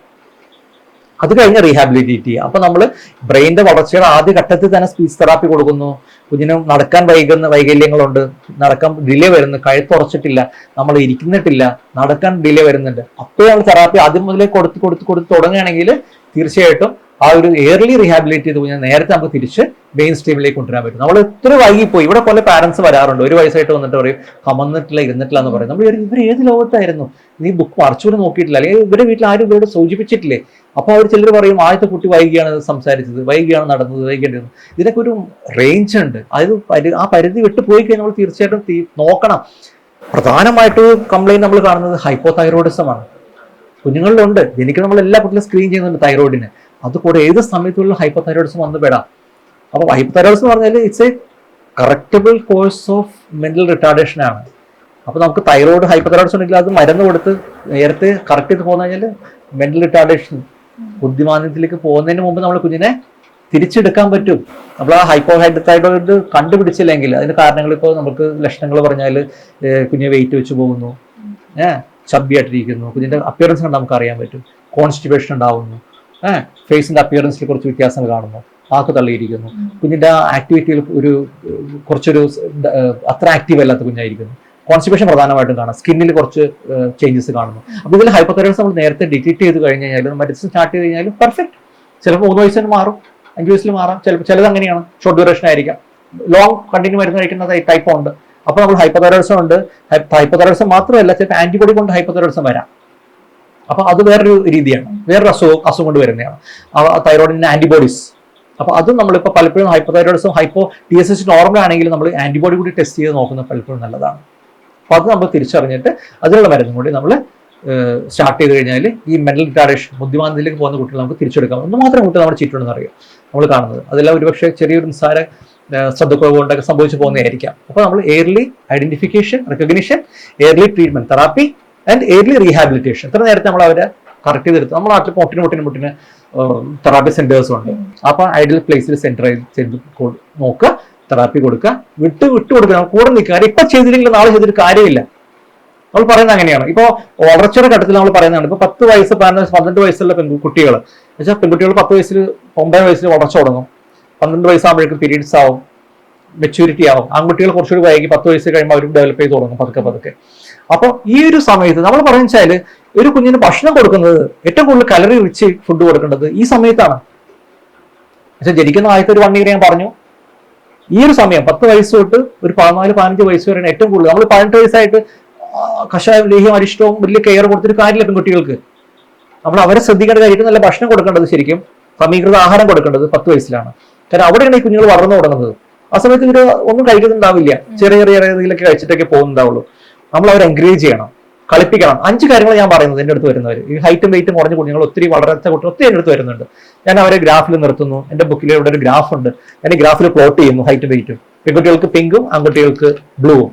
അത് കഴിഞ്ഞ് റീഹാബിലിറ്റേറ്റ് ചെയ്യുക. അപ്പൊ നമ്മൾ ബ്രെയിനിന്റെ വളർച്ചയുടെ ആദ്യ ഘട്ടത്തിൽ തന്നെ സ്പീച്ച് തെറാപ്പി കൊടുക്കുന്നു. കുഞ്ഞിന് നടക്കാൻ വൈകല്യങ്ങളുണ്ട്, നടക്കാൻ ഡിലേ വരുന്നു, കഴുത്തുറച്ചിട്ടില്ല, നമ്മൾ ഇരിക്കുന്നിട്ടില്ല, നടക്കാൻ ഡിലേ വരുന്നുണ്ട്. അപ്പോൾ നമ്മൾ തെറാപ്പി ആദ്യം മുതലേ കൊടുത്ത് തുടങ്ങുകയാണെങ്കിൽ തീർച്ചയായിട്ടും ആ ഒരു ഏർലി റീഹാബിലിറ്റ് ചെയ്ത് കഴിഞ്ഞാൽ നേരത്തെ നമുക്ക് തിരിച്ച് മെയിൻ സ്ട്രീമിലേക്ക് കൊണ്ടുവരാൻ പറ്റും. നമ്മൾ എത്ര വൈകിപ്പോയി, ഇവിടെ പോലെ പാരന്റ്സ് വരാറുണ്ട്, ഒരു വയസ്സായിട്ട് വന്നിട്ട് പറയും കമന്നിട്ടില്ല ഇരുന്നിട്ടില്ല എന്ന് പറയും. നമ്മൾ ഇവർ ഏത് ലോകത്തായിരുന്നു, നീ ബുക്ക് മറിച്ചുകൂടെ നോക്കിയിട്ടില്ല, അല്ലെങ്കിൽ ഇവരുടെ വീട്ടിൽ ആരും ഇവരോട് സൂചിപ്പിച്ചിട്ടില്ലേ? അപ്പോൾ അവർ ചിലർ പറയും ആദ്യത്തെ കുട്ടി വൈകിയാണ് സംസാരിച്ചത്, വൈകിയാണ് നടന്നത്, വൈകിയാണ്. ഇതിനൊക്കെ ഒരു റേഞ്ച് ഉണ്ട്. അത് ആ പരിധി വിട്ടു പോയി കഴിഞ്ഞാൽ നമ്മൾ തീർച്ചയായിട്ടും നോക്കണം. പ്രധാനമായിട്ട് കംപ്ലൈന്റ് നമ്മൾ കാണുന്നത് ഹൈപ്പോതൈറോയിഡിസമാണ്. കുഞ്ഞുങ്ങളിലുണ്ട്, എനിക്ക് നമ്മൾ എല്ലാ കുട്ടികളും സ്ക്രീൻ ചെയ്യുന്നുണ്ട് തൈറോയിഡിന്. അതുകൂടെ ഏത് സമയത്തുള്ള ഹൈപ്പോതൈറോയിഡിസം വന്നു പെടാം. അപ്പോൾ ഹൈപ്പോതൈറോയിഡിസം എന്ന് പറഞ്ഞാൽ it's A correctable course of mental retardation ആണ്. അപ്പോൾ നമുക്ക് തൈറോയിഡ് ഹൈപ്പോതൈറോയിഡിസം ഉണ്ടെങ്കിൽ അത് മരുന്ന് കൊടുത്ത് നേരത്തെ കറക്റ്റ് ചെയ്ത് പോകുന്ന കഴിഞ്ഞാൽ മെന്റൽ റിട്ടാർഡേഷൻ ബുദ്ധിമാന്ദ്യത്തിലേക്ക് പോകുന്നതിന് മുമ്പ് നമ്മൾ കുഞ്ഞിനെ തിരിച്ചെടുക്കാൻ പറ്റും. നമ്മൾ ആ ഹൈപ്പോതൈറോയിഡ് കണ്ടുപിടിച്ചില്ലെങ്കിൽ അതിന്റെ കാരണങ്ങൾ ഇപ്പോൾ നമുക്ക് ലക്ഷണങ്ങൾ പറഞ്ഞാൽ കുഞ്ഞിനെ വെയിറ്റ് വെച്ച് പോകുന്നു, ചബ്ബിയായിട്ടിരിക്കുന്നു, കുഞ്ഞിന്റെ അപ്പിയറൻസ് കണ്ട് നമുക്ക് അറിയാൻ പറ്റും, കോൺസ്റ്റിപ്പേഷൻ ഉണ്ടാവുന്നു, ഫേസിന്റെ അപ്പിയറൻസിൽ കുറച്ച് വ്യത്യാസങ്ങൾ കാണുന്നു, വാക്ക് തള്ളിയിരിക്കുന്നു, കുഞ്ഞിന്റെ ആക്ടിവിറ്റിയിൽ കുറച്ചൊരു അത്ര ആക്റ്റീവ് അല്ലാത്ത കുഞ്ഞായിരിക്കുന്നു, കോൺസ്റ്റിപ്പേഷൻ പ്രധാനമായിട്ടും കാണാം, സ്കിന്നിൽ കുറച്ച് ചേഞ്ചസ് കാണുന്നു. അപ്പോൾ ഇതിൽ ഹൈപ്പോതൈറോയിഡിസം നമ്മൾ നേരത്തെ ഡിറ്റക്ട് ചെയ്ത് കഴിഞ്ഞ് കഴിഞ്ഞാൽ മെഡിസിൻ സ്റ്റാർട്ട് ചെയ്ത് കഴിഞ്ഞാൽ പെർഫെക്റ്റ്. ചിലപ്പോൾ 3 വയസ്സിന് മാറും, 5 വയസ്സിൽ മാറാം, ചിലത് അങ്ങനെയാണ്, ഷോർട്ട് ഡ്യൂറേഷൻ ആയിരിക്കാം, ലോങ് കണ്ടിന്യൂ മരുന്ന് കഴിക്കുന്ന ടൈപ്പ് ഉണ്ട്. അപ്പോൾ നമ്മൾ ഹൈപ്പോതൈറോയിഡിസം ഉണ്ട്, ഹൈപ്പോതൈറോയിഡിസം മാത്രമല്ല ചിലപ്പോൾ ആന്റിബോഡി കൊണ്ട് ഹൈപ്പോതൈറോയിഡിസം വരാം. അപ്പൊ അത് വേറൊരു രീതിയാണ്, വേറൊരു അസുഖം കൊണ്ട് വരുന്നതാണ് തൈറോയിഡിന്റെ ആന്റിബോഡീസ്. അപ്പൊ അതും നമ്മളിപ്പോൾ പലപ്പോഴും ഹൈപ്പോതൈറോയിഡിസം TSH നോർമൽ ആണെങ്കിൽ നമ്മൾ ആന്റിബോഡി കൂടി ടെസ്റ്റ് ചെയ്ത് നോക്കുന്നത് പലപ്പോഴും നല്ലതാണ്. അപ്പൊ അത് നമ്മൾ തിരിച്ചറിഞ്ഞിട്ട് അതിനുള്ള മരുന്നും കൂടി നമ്മൾ സ്റ്റാർട്ട് ചെയ്ത് കഴിഞ്ഞാൽ ഈ മെന്റൽ റിട്ടാർഡേഷൻ ബുദ്ധിമാന്ദ്യത്തിലേക്ക് പോകുന്ന കുട്ടികൾ നമുക്ക് തിരിച്ചെടുക്കാം. ഒന്ന് മാത്രം കുട്ടി നമ്മുടെ ചുറ്റുണ്ടെന്ന് അറിയാം നമ്മൾ കാണുന്നത്, അതെല്ലാം ഒരുപക്ഷെ ചെറിയൊരു നിസ്സാര ശ്രദ്ധക്കുറവ് കൊണ്ടൊക്കെ സംഭവിച്ചു പോകുന്നതായിരിക്കാം. അപ്പോൾ നമ്മൾ early identification, recognition, early treatment therapy and early rehabilitation. ഇത്ര നേരത്തെ നമ്മൾ അവരെ കറക്റ്റ് ചെയ്തെടുത്ത് നമ്മുടെ നാട്ടിൽ മുട്ടിന് തെറാപ്പി സെന്റേഴ്സും ഉണ്ട്. അപ്പോൾ ഐഡിയൽ പ്ലേസിൽ സെന്ററൈസ് ചെയ്ത് നോക്കുക, തെറാപ്പി കൊടുക്കുക, വിട്ട് കൊടുക്കുക, കൂടെ നിൽക്കുക. ഇപ്പൊ ചെയ്തില്ലെങ്കിൽ നാളെ ചെയ്തിട്ട് കാര്യമില്ല. നമ്മൾ പറയുന്നത് അങ്ങനെയാണ്. ഇപ്പോൾ വളർച്ചയുടെ ഘട്ടത്തിൽ നമ്മൾ പറയുന്നതാണ്. ഇപ്പൊ 10 വയസ്സ് 12 വയസ്സുള്ള കുട്ടികൾ വെച്ചാൽ പെൺകുട്ടികൾ 10 വയസ്സിൽ 9 വയസ്സിൽ വളർച്ച തുടങ്ങും, 12 വയസ്സാകുമ്പോഴേക്കും പീരീഡ്സ് ആവും, മെച്യൂരിറ്റി ആവും. ആൺകുട്ടികൾ കുറച്ചുകൂടി വൈകി 10 വയസ്സ് കഴിയുമ്പോൾ അവർ ഡെവലപ്പ് ചെയ്ത് തുടങ്ങും പതുക്കെ. അപ്പൊ ഈ ഒരു സമയത്ത് നമ്മൾ പറയുന്നത് ഒരു കുഞ്ഞിന് ഭക്ഷണം കൊടുക്കുന്നത് ഏറ്റവും കൂടുതൽ കലറി റിച്ച് ഫുഡ് കൊടുക്കേണ്ടത് ഈ സമയത്താണ്. പക്ഷെ ജനിക്കുന്ന ആദ്യത്തെ ഒരു 1 ഇയർ ഞാൻ പറഞ്ഞു, ഈ ഒരു സമയം 10 വയസ്സ് തൊട്ട് ഒരു 14-15 വയസ്സ് വരെയാണ് ഏറ്റവും കൂടുതൽ. നമ്മൾ 18 വയസ്സായിട്ട് കഷായം, ലേഹ്യം, അരിഷ്ടവും വലിയ കെയർ കൊടുത്തൊരു കാര്യമില്ല പെൺകുട്ടികൾക്ക്. നമ്മൾ അവരെ ശ്രദ്ധിക്കേണ്ട കാര്യം നല്ല ഭക്ഷണം കൊടുക്കേണ്ടത്, ശരിക്കും സമീകൃത ആഹാരം കൊടുക്കേണ്ടത് 10 വയസ്സിലാണ്. കാരണം അവിടെയാണ് ഈ കുഞ്ഞുങ്ങൾ വളർന്നു തുടങ്ങുന്നത്. ആ സമയത്ത് ഇവര് ഒന്നും കഴിക്കുന്നുണ്ടാവില്ല, ചെറിയ രീതിയിലൊക്കെ കഴിച്ചിട്ടൊക്കെ പോകുന്നുണ്ടാവുള്ളൂ. നമ്മൾ അവരെ എൻകറേജ് ചെയ്യണം, കളിപ്പിക്കണം. 5 കാര്യങ്ങൾ ഞാൻ പറയുന്നത് എൻ്റെ അടുത്ത് വരുന്നവർ, ഈ ഹൈറ്റും വെയിറ്റും കുറഞ്ഞ കുഞ്ഞുങ്ങൾ ഒത്തിരി വളരാത്ത കുട്ടികൾ ഒത്തിരി എൻ്റെ അടുത്ത് വരുന്നുണ്ട്. ഞാൻ അവരെ ഗ്രാഫിൽ നിർത്തുന്നു. എൻ്റെ ബുക്കിൽ ഇവിടെ ഒരു ഗ്രാഫ് ഉണ്ട്, ഞാൻ ഈ ഗ്രാഫിൽ പ്ലോട്ട് ചെയ്യുന്നു ഹൈറ്റും വെയിറ്റും. പെൺകുട്ടികൾക്ക് പിങ്കും ആൺകുട്ടികൾക്ക് ബ്ലൂവും.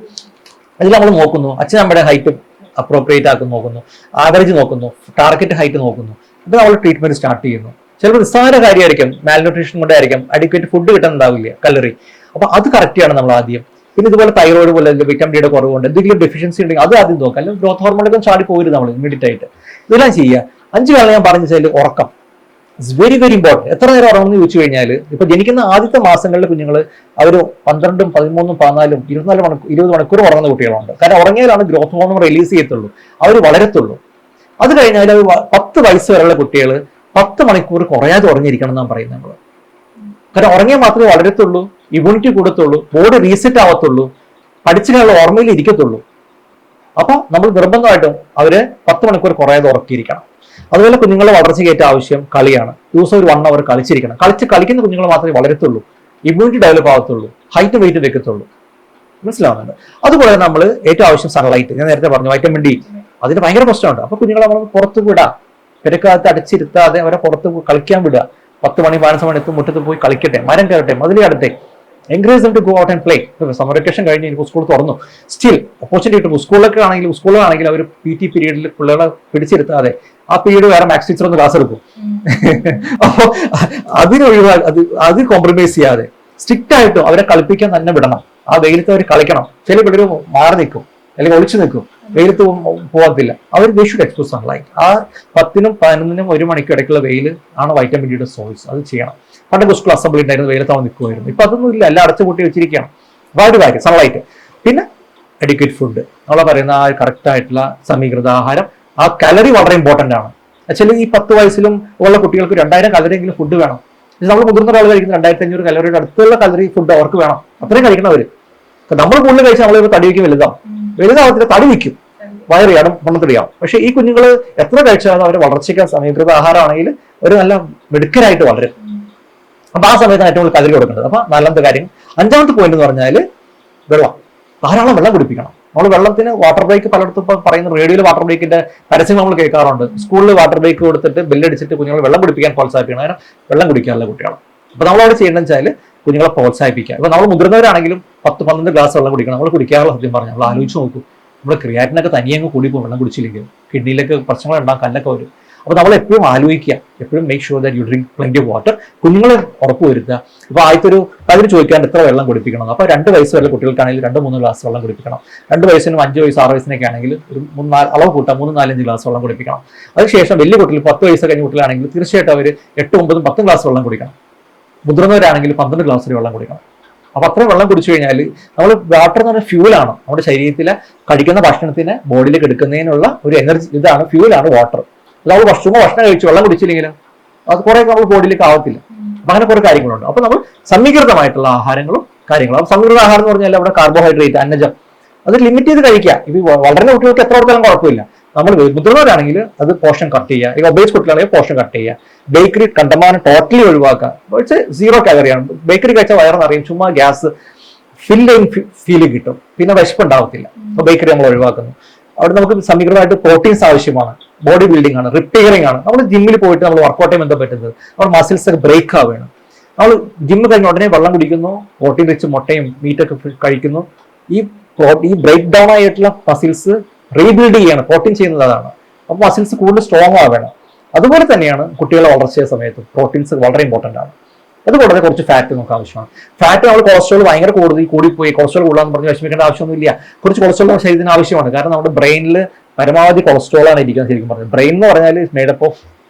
അതിൽ നമ്മൾ നോക്കുന്നു അച്ഛനമ്മയുടെ ഹൈറ്റും അപ്രോപ്രിയേറ്റ് ആക്കുന്നു, നോക്കുന്നു, ആവറേജ് നോക്കുന്നു, ടാർഗറ്റ് ഹൈറ്റ് നോക്കുന്നു. ഇത് നമ്മൾ ട്രീറ്റ്മെന്റ് സ്റ്റാർട്ട് ചെയ്യുന്നു. ചിലപ്പോൾ നിസ്സാര കാര്യമായിരിക്കും, മാൽന്യൂട്രീഷൻ കൊണ്ടായിരിക്കും, അഡിക്വേറ്റ് ഫുഡ് കിട്ടുന്നുണ്ടാവില്ല, കലറി. അപ്പൊ അത് കറക്റ്റ് ചെയ്യണം നമ്മൾ ആദ്യം. പിന്നെ ഇതുപോലെ തൈറോയിഡ് പോലെ വിറ്റാമിൻ ഡിയുടെ കുറവുണ്ട്, എന്തെങ്കിലും ഡെഫിഷ്യൻസി ഉണ്ടെങ്കിൽ അത് ആദ്യം നോക്കാം. അല്ലെങ്കിൽ ഗ്രോത്ത് ഹോർമോണൊക്കെ ചാടി പോരും നമ്മൾ ഇമ്മീഡിയറ്റ് ആയിട്ട്. ഇതെല്ലാം ചെയ്യുക. 5 കാര്യം ഞാൻ പറഞ്ഞു വെച്ചാൽ ഉറക്കം ഇറ്റ്സ് വെരി ഇമ്പോർട്ടൻറ്റ്. എത്ര നേരം ഉറങ്ങുമെന്ന് ചോദിച്ചു കഴിഞ്ഞാൽ ഇപ്പൊ ജനിക്കുന്ന ആദ്യത്തെ മാസങ്ങളിലെ കുഞ്ഞുങ്ങൾ അവർ 12, 13, 14, 20 മണിക്കൂർ ഉറങ്ങുന്ന കുട്ടികളുണ്ട്. കാരണം ഉറങ്ങിയാലാണ് ഗ്രോത്ത് ഹോർമോൺ റിലീസ് ചെയ്യത്തുള്ളൂ, അവർ വളരത്തുള്ളൂ. അത് കഴിഞ്ഞാൽ 10 വയസ്സ് വരെയുള്ള കുട്ടികൾ 10 മണിക്കൂർ കുറയാതെ ഉറങ്ങിയിരിക്കണം എന്നാണ് പറയുന്നത് നമ്മൾ. കാരണം ഉറങ്ങിയാൽ മാത്രമേ വളരത്തുള്ളൂ, ഇമ്മ്യൂണിറ്റി കൂടത്തുള്ളൂ, ബോഡി റീസെറ്റ് ആവത്തുള്ളൂ, പഠിച്ചിട്ടുള്ള ഓർമ്മയിൽ ഇരിക്കത്തുള്ളൂ. അപ്പൊ നമ്മൾ നിർബന്ധമായിട്ടും അവര് 10 മണിക്കൂർ കുറയാതെ ഉറക്കിയിരിക്കണം. അതുപോലെ കുഞ്ഞുങ്ങളെ വളർച്ചയ്ക്ക് ആവശ്യം കളിയാണ്. ദിവസം ഒരു 1 അവർ കളിച്ചിരിക്കണം. കളിക്കുന്ന കുഞ്ഞുങ്ങൾ മാത്രമേ വളരത്തുള്ളൂ, ഇമ്മ്യൂണിറ്റി ഡെവലപ്പ് ആവത്തുള്ളൂ, ഹൈറ്റ് വെയിറ്റ് വെക്കത്തുള്ളൂ. മനസ്സിലാവുന്നുണ്ട്? അതുപോലെ നമ്മൾ ഏറ്റവും ആവശ്യം സൺലൈറ്റ്. ഞാൻ നേരത്തെ പറഞ്ഞു വൈറ്റമിൻ ഡി, അതിന് ഭയങ്കര പ്രശ്നമുണ്ട്. അപ്പൊ കുഞ്ഞുങ്ങളെ നമ്മൾ പുറത്ത് വിടാം, പെരക്കകത്ത് അടച്ചിരുത്താതെ അവരെ പുറത്ത് കളിക്കാൻ വിടുക. 10 മണി 15 മണി മുറ്റത്ത് പോയി കളിക്കട്ടെ, മരം കയറട്ടെ, മതിൽ കയറട്ടെ. Encourage them to go out and play. Summer vacation കഴിഞ്ഞ് ഇപ്പോൾ സ്കൂൾ തുറന്നു, സ്റ്റിൽ ഓപ്പർച്യൂണിറ്റി കിട്ടും. സ്കൂളിലാണെങ്കിൽ അവർ PT പീരീഡിൽ പിള്ളേരെ പിടിച്ചിരുത്താതെ ആ പീരീഡ് വേറെ മാത്സ് ടീച്ചർ ഒന്ന് ക്ലാസ് എടുക്കും. അപ്പോൾ അത് കോംപ്രമൈസ് ചെയ്യാതെ സ്ട്രിക്റ്റ് ആയിട്ടും അവരെ കളിപ്പിക്കാൻ തന്നെ വിടണം. ആ വെയിലത്ത് അവർ കളിക്കണം. ചില പിള്ളേർ മാറി നിൽക്കും അല്ലെങ്കിൽ ഒളിച്ചു നിൽക്കും, വെയിലത്ത് പോകത്തില്ല. അവർ ദേ ഷുഡ് എക്സ്പോസ് സൺലൈറ്റ്. ആ 10നും 11നും 1 മണിക്കും ഇടയ്ക്കുള്ള വെയിൽ ആണ് വൈറ്റമിൻ ഡിയുടെ സോഴ്സ്. അത് ചെയ്യണം. പണ്ടൊക്കെ സ്കൂൾ അസംബ്ലി ഉണ്ടായിരുന്നു, വെയിലത്താവ് നിൽക്കുമായിരുന്നു. ഇപ്പൊ അതൊന്നും ഇല്ല, എല്ലാം അടച്ചു കൂട്ടി വെച്ചിരിക്കുകയാണ്. അപ്പോൾ ആ ഒരു കാര്യം സൺലൈറ്റ്. പിന്നെ അഡിക്വേറ്റ് ഫുഡ്, നമ്മൾ പറയുന്ന ആ കറക്റ്റ് ആയിട്ടുള്ള സമീകൃത ആഹാരം. ആ കലറി വളരെ ഇമ്പോർട്ടന്റ് ആണ്. ആക്ച്വലി ഈ 10 വയസ്സിലും ഉള്ള കുട്ടികൾക്ക് 2000 കലറിയെങ്കിലും ഫുഡ് വേണം. നമ്മൾ മുതിർന്ന ഒരാൾ കഴിക്കുന്ന 2500 കലറിയുടെ അടുത്തുള്ള കലറി ഫുഡ് അവർക്ക് വേണം. അത്രയും കഴിക്കണവര്. നമ്മൾ കൂടുതൽ കഴിച്ചാൽ നമ്മൾ തടി വയ്ക്കും, വലുതാവത്തില്ല, തടി വയ്ക്കും, വയറിയാടും, പൊണ്ണത്തിടിയാവും. പക്ഷെ ഈ കുഞ്ഞുങ്ങൾ എത്ര കഴിച്ചാലും അവരെ വളർച്ചയ്ക്ക് സമീകൃത ആഹാരമാണെങ്കിൽ ഒരു നല്ല മിടുക്കരായിട്ട് വളരും. അപ്പൊ ആ സമയത്താണ് ഏറ്റവും കൂടുതൽ കലറി കൊടുക്കേണ്ടത്. അപ്പൊ 4ാമത്തെ കാര്യം. 5ാമത്തെ പോയിന്റ് എന്ന് പറഞ്ഞാൽ വെള്ളം, ധാരാളം വെള്ളം കുടിപ്പിക്കണം. നമ്മൾ വെള്ളത്തിന് വാട്ടർ ബ്രേക്ക് പലയിടത്തും ഇപ്പൊ പറയുന്ന റേഡിയോയിൽ വാട്ടർ ബ്രേക്കിന്റെ പരസ്യം നമ്മൾ കേൾക്കാറുണ്ട്. സ്കൂളിൽ വാട്ടർ ബ്രേക്ക് കൊടുത്തിട്ട് ബില്ലടിച്ചിട്ട് കുഞ്ഞുങ്ങൾ വെള്ളം കുടിപ്പിക്കാൻ പ്രോത്സാഹിപ്പിക്കണം. അങ്ങനെ വെള്ളം കുടിക്കാനുള്ള കുട്ടികളാണ്. അപ്പൊ നമ്മളവിടെ ചെയ്യേണ്ടതെന്ന് വെച്ചാൽ കുഞ്ഞുങ്ങളെ പ്രോത്സാഹിപ്പിക്കുക. ഇപ്പൊ നമ്മൾ മുതിർന്നവരാണെങ്കിലും 10-12 ഗ്ലാസ് വെള്ളം കുടിക്കണം. നമ്മൾ കുടിക്കാറുള്ള സത്യം പറഞ്ഞാൽ നമ്മൾ ആലോചിച്ച് നോക്കൂ, നമ്മുടെ ക്രിയാറ്റിനൊക്കെ തനിയങ്ങ് കൂടി പോകും വെള്ളം കുടിച്ചില്ലെങ്കിൽ. കിഡ്നിയിലേക്ക് പ്രശ്നങ്ങൾ ഉണ്ടാകും, കല്ലൊക്കെ വരും. അപ്പോൾ നമ്മൾ എപ്പോഴും ആലോചിക്കുക, എപ്പോഴും make sure that you drink plenty of water. കുഞ്ഞുങ്ങളെ ഉറപ്പ് വരുത്തുക. ഇപ്പോൾ ആദ്യത്തെ അതിന് ചോദിക്കാൻ എത്ര വെള്ളം കുടിപ്പിക്കണം. അപ്പോൾ 2 വയസ്സ് വരെ കുട്ടികൾക്കാണെങ്കിൽ 2-3 ഗ്ലാസ് വെള്ളം കുടിപ്പിക്കണം. 2 വയസ്സിനും 5 വയസ്സ് 6 വയസ്സിനൊക്കെ ആണെങ്കിൽ ഒരു 3-4 അളവ് കൂട്ടാം, 3-4-5 ഗ്ലാസ് വെള്ളം കുടിപ്പിക്കണം. അതിനുശേഷം വലിയ കുട്ടികൾ 10 വയസ്സ് കഴിഞ്ഞ കുട്ടികളാണെങ്കിൽ തീർച്ചയായിട്ടും അവർ 8-9-10 ഗ്ലാസ് വെള്ളം കുടിക്കണം. മുതിർന്നവരാണെങ്കിൽ 12 ഗ്ലാസ് വരെ വെള്ളം കുടിക്കണം. അപ്പൊ അത്രയും വെള്ളം കുടിച്ചു കഴിഞ്ഞാൽ നമ്മൾ വാട്ടർ എന്ന് പറഞ്ഞ ഫ്യൂലാണ്. നമ്മുടെ ശരീരത്തിലെ കഴിക്കുന്ന ഭക്ഷണത്തിന് ബോഡിയിലേക്ക് എടുക്കുന്നതിനുള്ള ഒരു എനർജി, ഇതാണ് ഫ്യൂലാണ് വാട്ടർ. നമ്മൾ ഭക്ഷണം കഴിച്ച് വെള്ളം കുടിച്ചില്ലെങ്കിലും അത് കുറെ നമ്മൾ ബോഡിയിലേക്ക് ആവത്തില്ല. അപ്പൊ അങ്ങനെ കുറെ കാര്യങ്ങളുണ്ട്. അപ്പൊ നമ്മൾ സമീകൃതമായിട്ടുള്ള ആഹാരങ്ങളും കാര്യങ്ങളും. അപ്പൊ സമീകൃത ആഹാരം എന്ന് പറഞ്ഞാൽ അവിടെ കാർബോഹൈഡ്രേറ്റ്, അന്നജം അത് ലിമിറ്റ് ചെയ്ത് കഴിക്കുക. ഇത് വളരെ കുട്ടികൾക്ക് എത്ര കൊടുത്താലും കുഴപ്പമില്ല. നമ്മൾ മുതിർന്നവരാണെങ്കിൽ അത് പോർഷൻ കട്ട് ചെയ്യുക. ഈ ഒബേസ് കുട്ടികളാണെങ്കിൽ പോർഷൻ കട്ട് ചെയ്യുക. ബേക്കറി കണ്ടമാനം ടോട്ടലി ഒഴിവാക്കുക. പക്ഷേ 0 കാലറിയാണ്. ബേക്കറി കഴിച്ചാൽ വയറെന്നറിയും, ചുമ്മാ ഗ്യാസ് ഫീല് കിട്ടും, പിന്നെ വിശപ്പ് ഉണ്ടാവത്തില്ല. അപ്പൊ ബേക്കറി നമ്മൾ ഒഴിവാക്കുന്നു. അവിടെ നമുക്ക് സമീകൃതമായിട്ട് പ്രോട്ടീൻസ് ആവശ്യമാണ്, ബോഡി ബിൽഡിംഗ് ആണ്, റിപ്പയറിംഗ് ആണ്. നമ്മൾ ജിമ്മിൽ പോയിട്ട് നമ്മൾ വർക്കൗട്ട് ചെയ്യുമ്പോൾ എന്താ പറ്റുന്നത്, നമ്മുടെ മസിൽസ് ഒക്കെ ബ്രേക്ക് ആവുകയാണ്. നമ്മൾ ജിമ്മ് കഴിഞ്ഞ ഉടനെ വെള്ളം കുടിക്കുന്നു, പ്രോട്ടീൻ റിച്ച് മുട്ടയും മീറ്റൊക്കെ കഴിക്കുന്നു. ഈ ബ്രേക്ക് ഡൗൺ ആയിട്ടുള്ള മസിൽസ് റീബിൽഡ് ചെയ്യാണ്, പ്രോട്ടീൻ ചെയ്യുന്നത് അതാണ്. അപ്പോൾ മസിൽസ് കൂടുതൽ സ്ട്രോങ് ആവണം. അതുപോലെ തന്നെയാണ് കുട്ടികളെ വളർച്ചയുടെ സമയത്ത് പ്രോട്ടീൻസ് വളരെ ഇമ്പോർട്ടൻ്റ് ആണ്. അതുകൂടാതെ കുറച്ച് ഫാറ്റ് നമുക്ക് ആവശ്യമാണ്. ഫാറ്റ് നമ്മൾ കൊളസ്ട്രോൾ ഭയങ്കര കൂടിപ്പോയി, കൊളസ്ട്രോൾ കൂടാന്ന് പറഞ്ഞ് വിഷമിക്കേണ്ട ആവശ്യമൊന്നുമില്ല. കുറച്ച് കൊളസ്ട്രോൾ നമ്മുടെ ശരീരത്തിന് ആവശ്യമാണ്. കാരണം നമ്മുടെ ബ്രെയിനിൽ പരമാവധി കൊളസ്ട്രോളാണ് ഇരിക്കുന്നത്. ശരിക്കും പറഞ്ഞത് ബ്രെയിൻ എന്ന് പറഞ്ഞാൽ മേഡപ്പ് ഓഫ്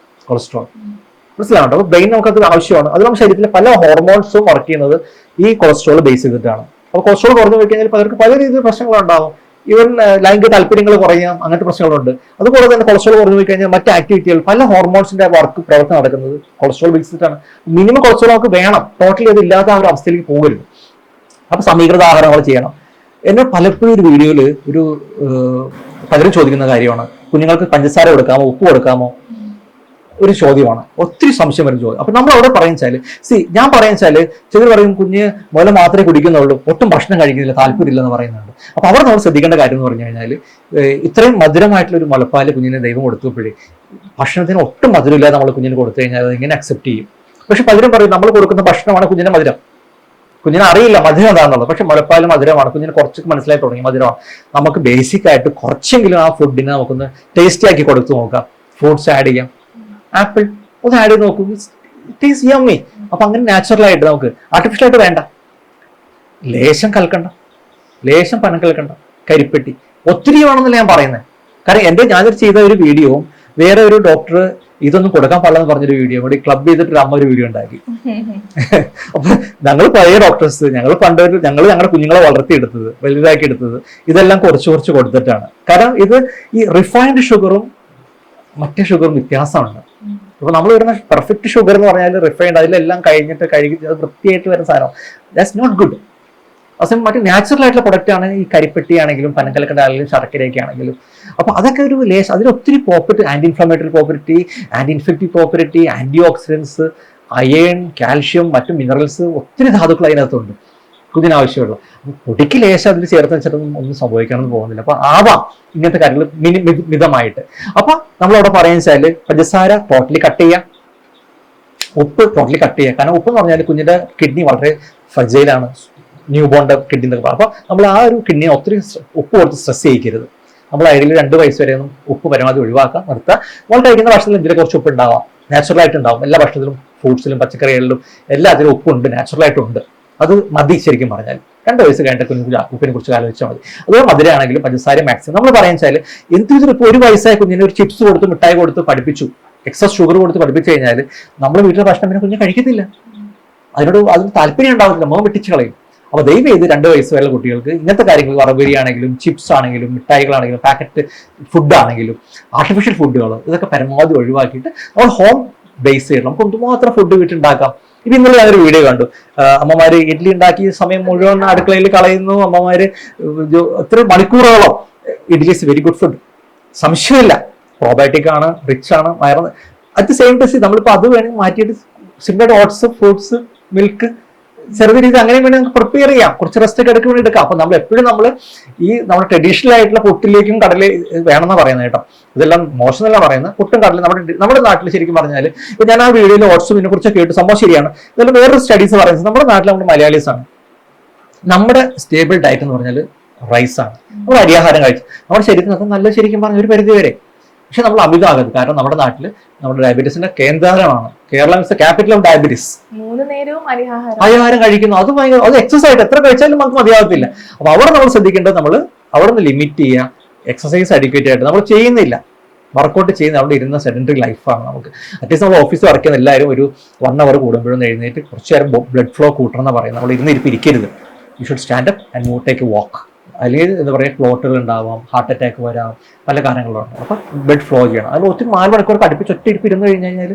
കൊളസ്ട്രോൾ, മനസ്സിലാവുന്നുണ്ട്. അപ്പോൾ ബ്രെയിൻ നമുക്കത് ആവശ്യമാണ്. അത് നമ്മുടെ ശരീരത്തിലെ പല ഹോർമോൺസും വർക്ക് ചെയ്യുന്നത് ഈ കൊളസ്ട്രോൾ ബേസ് ചെയ്തിട്ടാണ്. അപ്പോൾ കൊളസ്ട്രോൾ കുറഞ്ഞു പോയി കഴിഞ്ഞാൽ പലർക്ക് പല രീതിയിൽ പ്രശ്നങ്ങളുണ്ടാവും. ഈവൻ ലൈംഗിക താല്പര്യങ്ങൾ കുറയാം, അങ്ങനത്തെ പ്രശ്നങ്ങളുണ്ട്. അതുപോലെ തന്നെ കൊളസ്ട്രോൾ കുറഞ്ഞു പോയി കഴിഞ്ഞാൽ മറ്റ് ആക്ടിവിറ്റികൾ, പല ഹോർമോൺസിന്റെ പ്രവർത്തനം നടക്കുന്നത് കൊളസ്ട്രോൾ ബേസിസിട്ടാണ്. മിനിമം കൊളസ്ട്രോൾ നമുക്ക് വേണം, ടോട്ടലി അത് ഇല്ലാത്ത ആ ഒരു അവസ്ഥയിലേക്ക് പോകരുത്. അപ്പൊ സമീകൃത ആഹാരങ്ങൾ ചെയ്യണം. എന്നെ പലപ്പോഴും ഒരു വീഡിയോയിൽ പലരും ചോദിക്കുന്ന കാര്യമാണ്, കുഞ്ഞുങ്ങൾക്ക് പഞ്ചസാര കൊടുക്കാമോ, ഉപ്പ് കൊടുക്കാമോ, ഒരു ചോദ്യമാണ്. ഒത്തിരി സംശയം വരുന്ന ചോദ്യം. അപ്പൊ നമ്മൾ അവിടെ പറയുന്നത് ഞാൻ പറയുന്നത് ചിലർ പറയും കുഞ്ഞ് മുല മാത്രമേ കുടിക്കുന്നുള്ളൂ, ഒട്ടും ഭക്ഷണം കഴിക്കുന്നില്ല, താല്പര്യമില്ലെന്ന് പറയുന്നുണ്ട്. അപ്പൊ അവിടെ നമ്മൾ ശ്രദ്ധിക്കേണ്ട കാര്യം എന്ന് പറഞ്ഞു കഴിഞ്ഞാൽ, ഇത്രയും മധുരമായിട്ടുള്ള ഒരു മുലപ്പാല് കുഞ്ഞിന് ദൈവം കൊടുത്തപ്പോഴേ ഭക്ഷണത്തിന് ഒട്ടും മധുരമില്ലാതെ നമ്മൾ കുഞ്ഞിന് കൊടുത്തു കഴിഞ്ഞാൽ അത് എങ്ങനെ അക്സെപ്റ്റ് ചെയ്യും? പക്ഷെ പലരും പറയും നമ്മൾ കൊടുക്കുന്ന ഭക്ഷണമാണ് കുഞ്ഞിന്റെ മധുരം. കുഞ്ഞിനെ അറിയില്ല മധുരം എന്താണെന്നുള്ളത്. പക്ഷെ മുലപ്പാല് മധുരമാണ്, കുഞ്ഞിന് കുറച്ചൊക്കെ മനസ്സിലായി തുടങ്ങി മധുരമാണ്. നമുക്ക് ബേസിക് ആയിട്ട് കുറച്ചെങ്കിലും ആ ഫുഡിനെ നമുക്കൊന്ന് ടേസ്റ്റി ആക്കി കൊടുത്തു നോക്കാം. ഫ്രൂട്ട്സ് ആഡ് ചെയ്യാം, ആപ്പിൾ ഒന്ന് ആഡ് ചെയ്ത് നോക്കൂ, ഇറ്റ് ഈസ് യമ്മി. അപ്പൊ അങ്ങനെ നാച്ചുറൽ ആയിട്ട് നമുക്ക് ആർട്ടിഫിഷ്യൽ ആയിട്ട് വേണ്ട. ലേശം കലക്കണ്ട, ലേശം പനം കലക്കണ്ട, കരിപ്പെട്ടി ഒത്തിരി വേണമെന്നല്ല ഞാൻ പറയുന്നത്. കാരണം ഞാനൊരു ചെയ്ത ഒരു വീഡിയോവും വേറെ ഒരു ഡോക്ടർ ഇതൊന്നും കൊടുക്കാൻ പാടില്ലെന്ന് പറഞ്ഞൊരു വീഡിയോ കൂടി ക്ലബ് ചെയ്തിട്ട് അമ്മ ഒരു വീഡിയോ ഉണ്ടാക്കി. അപ്പൊ ഞങ്ങൾ പഴയ ഡോക്ടേഴ്സ്, ഞങ്ങൾ ഞങ്ങളുടെ കുഞ്ഞുങ്ങളെ വളർത്തിയെടുത്തത്, വലുതാക്കി എടുത്തത് ഇതെല്ലാം കുറച്ച് കൊടുത്തിട്ടാണ്. കാരണം ഇത് ഈ റിഫൈൻഡ് ഷുഗറും മറ്റേ ഷുഗറും വ്യത്യാസമുണ്ട്. അപ്പൊ നമ്മൾ വരുന്ന പെർഫെക്റ്റ് ഷുഗർ എന്ന് പറഞ്ഞാൽ റിഫൈൻഡ്, അതിലെല്ലാം കഴിഞ്ഞിട്ട് കഴുകി വൃത്തിയായിട്ട് വരുന്ന സാധനം, ദാറ്റ്സ് നോട്ട് ഗുഡ്. അവസാനം മറ്റു നാച്ചുറൽ ആയിട്ടുള്ള പ്രൊഡക്റ്റ് ആണ് ഈ കരിപ്പെട്ടി ആണെങ്കിലും പനക്കലക്കട ആണെങ്കിലും ശർക്കരയൊക്കെ ആണെങ്കിലും. അപ്പൊ അതൊക്കെ ഒരു അതിൽ ഒത്തിരി property, anti inflammatory property, anti infective property, antioxidants, iron, calcium, മറ്റു മിനറൽസ്, ഒത്തിരി ധാതുക്കൾ അതിനകത്തുണ്ട് കുഞ്ഞിനാവശ്യമുള്ള. പൊടിക്ക് ലേശം അതിൽ ചേർത്ത് വെച്ചിട്ടൊന്നും ഒന്നും സംഭവിക്കാനൊന്നും പോകുന്നില്ല. അപ്പൊ ആവാം ഇങ്ങനത്തെ കാര്യങ്ങൾ മിതമായിട്ട്. അപ്പൊ നമ്മളവിടെ പറയുന്ന വെച്ചാല് പഞ്ചസാര ടോട്ടലി കട്ട് ചെയ്യുക, ഉപ്പ് ടോട്ടലി കട്ട് ചെയ്യുക. കാരണം ഉപ്പ് എന്ന് പറഞ്ഞാൽ കുഞ്ഞിന്റെ കിഡ്നി വളരെ ഫ്രജൈലാണ്, ന്യൂ ബോണ്ട് കിഡ്നി എന്നൊക്കെ പറയും. അപ്പോൾ നമ്മൾ ആ ഒരു കിഡ്നിയെ ഒത്തിരി ഉപ്പ് കൊടുത്ത് സ്ട്രെസ് ചെയ്യിക്കരുത്. നമ്മൾ ഐഡിയയിൽ 2 വയസ്സ് വരെ ഒന്നും ഉപ്പ് പരമാവധി ഒഴിവാക്കാം, നിർത്തുക. നമ്മൾ കഴിക്കുന്ന ഭക്ഷണത്തിൽ ഇതിൽ കുറച്ച് ഉപ്പ് ഉണ്ടാവാം, നാച്ചുറലായിട്ട് ഉണ്ടാവും. എല്ലാ ഭക്ഷണത്തിലും, ഫ്രൂട്ട്സിലും പച്ചക്കറികളിലും എല്ലാത്തിലും ഉപ്പുണ്ട്, നാച്ചുറലായിട്ടുണ്ട്. അത് മതി ശരിക്കും പറഞ്ഞാൽ. 2 വയസ്സ് കഴിഞ്ഞിട്ട് ഉപ്പിനെ കുറിച്ച് ആലോചിച്ചാൽ മതി. അതുപോലെ മധുരമാണെങ്കിലും പഞ്ചസാര മാക്സിമം നമ്മൾ പറയുന്നത് വെച്ചാൽ എന്തിനും ഇപ്പോൾ 1 വയസ്സായ കുഞ്ഞിന് ഒരു ചിപ്സ് കൊടുത്ത് മിഠായി കൊടുത്ത് പഠിപ്പിച്ചു, എക്സസ് ഷുഗർ കൊടുത്ത് പഠിപ്പിച്ചു കഴിഞ്ഞാൽ നമ്മൾ വീട്ടിലെ ഭക്ഷണം പിന്നെ കുഞ്ഞ് കഴിക്കത്തില്ല. അതിന് താല്പര്യം ഉണ്ടാവില്ല, മുഖം വെട്ടിച്ച് കളയും. അപ്പോൾ ദയവ് ചെയ്ത് 2 വയസ്സ് വരെയുള്ള കുട്ടികൾക്ക് ഇങ്ങനത്തെ കാര്യങ്ങൾ, വറബരി ആണെങ്കിലും ചിപ്സ് ആണെങ്കിലും മിഠായികളാണെങ്കിലും പാക്കറ്റ് ഫുഡ് ആണെങ്കിലും ആർട്ടിഫിഷ്യൽ ഫുഡുകൾ, ഇതൊക്കെ പരമാവധി ഒഴിവാക്കിയിട്ട് നമ്മൾ ഹോം ബേസ് ചെയ്യണം. നമുക്ക് എന്തുമാത്രം ഫുഡ് വീട്ടിലുണ്ടാക്കാം. ഇപ്പം ഇന്നലെ ഞാനൊരു വീഡിയോ കണ്ടു, അമ്മമാര് ഇഡ്ഡലി ഉണ്ടാക്കി സമയം മുഴുവൻ അടുക്കളയിൽ കളയുന്നു, അമ്മമാര് എത്ര മണിക്കൂറുകളോ. Idli is very good food, സംശയമില്ല. പ്രോബയോട്ടിക് ആണ്, റിച്ച് ആണ്, വയറ്. അറ്റ് ദ സെയിം ടൈം നമ്മളിപ്പോൾ അത് വേണമെങ്കിൽ മാറ്റിയിട്ട് സിമ്പിളായിട്ട് ഓട്സ്, ഫ്രൂട്ട്സ്, മിൽക്ക് ചെറുത് രീതി അങ്ങനെ വേണ്ടി നമുക്ക് പ്രിപ്പയർ ചെയ്യാം. കുറച്ച് റെസ്റ്റ് ഒക്കെ എടുക്കാൻ വേണ്ടി എടുക്കാം. അപ്പൊ നമ്മൾ എപ്പോഴും ഈ നമ്മുടെ ട്രഡീഷണൽ ആയിട്ടുള്ള പുട്ടിലേക്കും കടല വേണമെന്ന് പറയുന്നത് കേട്ടോ. ഇതെല്ലാം മോശമെന്നല്ല പറയുന്നത്. പുട്ടും കടലും നമ്മുടെ നാട്ടിൽ ശരിക്കും പറഞ്ഞാൽ, ഇപ്പൊ ഞാൻ ആ വീഡിയോയിൽ ഓട്സും ഇതിനെ കുറിച്ച് കേട്ടു, സംഭവം ശരിയാണ്. ഇതെല്ലാം വേറൊരു സ്റ്റഡീസ് പറയുന്നത് നമ്മുടെ നാട്ടിൽ നമ്മൾ മലയാളീസ് ആണ്, നമ്മുടെ സ്റ്റേബിൾ ഡയറ്റ് എന്ന് പറഞ്ഞാൽ റൈസ് ആണ്. നമ്മൾ അരിയാഹാരം കഴിച്ചു നമ്മുടെ ശരീരത്തിനകത്ത് നല്ല ശരിക്കും പറഞ്ഞ ഒരു പരിധി വരെ. പക്ഷെ നമ്മൾ അമിതമാകരുത്. കാരണം നമ്മുടെ നാട്ടിൽ നമ്മുടെ ഡയബറ്റീസിന്റെ കേന്ദ്രമാണ്. Keralam is the capital of diabetes. 3 നേരവും അരിയാഹാരം കഴിക്കുന്നു. അത് ഭയങ്കര, അത് എക്സസൈസ് ആയിട്ട് എത്ര കഴിച്ചാലും നമുക്ക് മതിയാകത്തില്ല. അപ്പൊ അവിടെ നമ്മൾ ശ്രദ്ധിക്കേണ്ടത്, നമ്മൾ അവിടെ നിന്ന് ലിമിറ്റ് ചെയ്യുക. എക്സസൈസ് അഡിക്വേറ്റ് ആയിട്ട് നമ്മൾ ചെയ്യുന്നില്ല, വർക്കൗട്ട് ചെയ്യുന്ന അവിടെ ഇരുന്ന സെഡൻറ്ററി ലൈഫാണ് നമുക്ക്. അറ്റ്ലീസ്റ്റ് നമ്മൾ ഓഫീസിൽ വർക്ക് ചെയ്യുന്ന എല്ലാവരും ഒരു 1 അവർ കൂടുമ്പോഴൊന്ന് എഴുന്നേറ്റ് കുറച്ച് നേരം ബ്ലഡ് ഫ്ലോ കൂട്ടണം എന്ന് പറയുന്നത്. നമ്മൾ ഇരിക്കരുത്. You should stand up and move, take a walk. അല്ലെങ്കിൽ എന്താ പറയുക, ക്ലോട്ടുകൾ ഉണ്ടാവാം, ഹാർട്ട് അറ്റാക്ക് വരാം, പല കാര്യങ്ങളുണ്ട്. അപ്പം ബ്ലഡ് ഫ്ലോ ചെയ്യണം. അതിൽ ഒത്തിരി 4 മണിക്കൂർ അടുപ്പിച്ച് ഒറ്റ ഇരിപ്പ് ഇരുന്ന് കഴിഞ്ഞ് കഴിഞ്ഞാൽ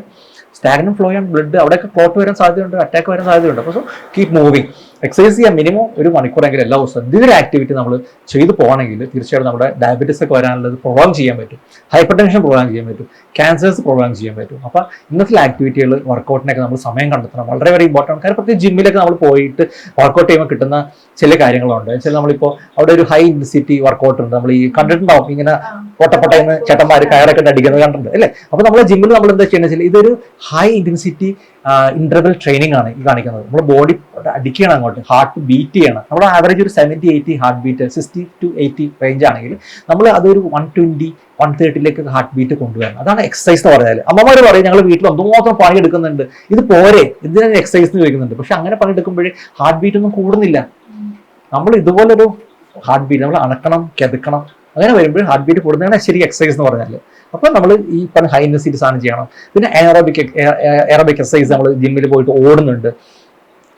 സ്റ്റാഗ്നന്റ് ഫ്ലോ ആണ് ബ്ലഡ്, അവിടെയൊക്കെ ക്ലോട്ട് വരാൻ സാധ്യതയുണ്ട്, അറ്റാക്ക് വരാൻ സാധ്യതയുണ്ട്. അപ്പോൾ സോ കീപ് മൂവിങ്. എക്സസൈസ് ചെയ്യാൻ മിനിമം 1 മണിക്കൂറെങ്കിലും എല്ലാ ദിവസവും എന്തെങ്കിലും ആക്ടിവിറ്റി നമ്മൾ ചെയ്തു പോകണമെങ്കിൽ തീർച്ചയായിട്ടും നമ്മുടെ ഡയബറ്റീസ് ഒക്കെ വരാനുള്ളത് പ്രോഗ്രാം ചെയ്യാൻ പറ്റും, ഹൈപ്പർ ടെൻഷൻ പ്രോഗ്രാം ചെയ്യാൻ പറ്റും, ക്യാൻസേഴ്സ് പ്രോഗ്രാം ചെയ്യാൻ പറ്റും. അപ്പോൾ ഇന്നത്തെ ആക്ടിവിറ്റികൾ, വർക്കൗട്ടിനൊക്കെ നമ്മൾ സമയം കണ്ടെത്തണം. വളരെ വെരി ഇമ്പോർട്ടൻ്റ്. കാരണം പ്രത്യേകിച്ച് ജിമ്മിലൊക്കെ നമ്മൾ പോയിട്ട് വർക്കൗട്ട് ചെയ്യുമ്പോൾ കിട്ടുന്ന ചില കാര്യങ്ങളുണ്ട്. വെച്ചാൽ നമ്മളിപ്പോൾ അവിടെ ഒരു ഹൈ ഇന്റൻസിറ്റി വർക്കൗട്ട് ഉണ്ട്. നമ്മൾ ഈ കണ്ടിട്ടുണ്ടാവും, ഇങ്ങനെ പൊട്ടപ്പൊട്ടയെന്ന് ചേട്ടന്മാർ കയറൊക്കെ അടിക്കുന്നത് കണ്ടിട്ടുണ്ട് അല്ലേ. അപ്പോൾ നമ്മളെ ജിമ്മിൽ നമ്മൾ എന്താ ചെയ്യുന്നത് വെച്ചാൽ ഇതൊരു ഹൈ ഇന്റൻസിറ്റി ഇന്റർവൽ ട്രെയിനിങ് ആണ് ഈ കാണിക്കുന്നത്. നമ്മുടെ ബോഡി അടിക്കണം, അങ്ങോട്ട് ഹാർട്ട് ബീറ്റ് ചെയ്യണം. നമ്മുടെ ആവറേജ് ഒരു 70-80 ഹാർട്ട് ബീറ്റ്, 60 to 80 റേഞ്ച് ആണെങ്കിൽ നമ്മൾ അതൊരു 120-130 ഹാർട്ട് ബീറ്റ് കൊണ്ടുവരണം. അതാണ് എക്സസൈസ് എന്ന് പറഞ്ഞാൽ. അമ്മമാർ പറയും ഞങ്ങൾ വീട്ടിൽ എന്തുമാത്രം പണിയെടുക്കുന്നുണ്ട്, ഇത് പോരെ, ഇതിനാണ് എക്സസൈസ് എന്ന് ചോദിക്കുന്നുണ്ട്. പക്ഷെ അങ്ങനെ പണിയെടുക്കുമ്പോഴേ ഹാർട്ട് ബീറ്റ് ഒന്നും കൂടുന്നില്ല. നമ്മൾ ഇതുപോലൊരു ഹാർട്ട് ബീറ്റ് നമ്മൾ അണക്കണം, കിതക്കണം, അങ്ങനെ വരുമ്പോൾ ഹാർട്ട് ബീറ്റ് കൂടുന്നതാണ് ശരി എക്സസൈസ് എന്ന് പറഞ്ഞാൽ. അപ്പോൾ നമ്മൾ ഈ പറഞ്ഞ ഹൈ ഇന്റൻസിറ്റി സാധനം ചെയ്യണം. പിന്നെ എയറോബിക് എക്സസൈസ് നമ്മൾ ജിമ്മിൽ പോയിട്ട് ഓടുന്നുണ്ട്,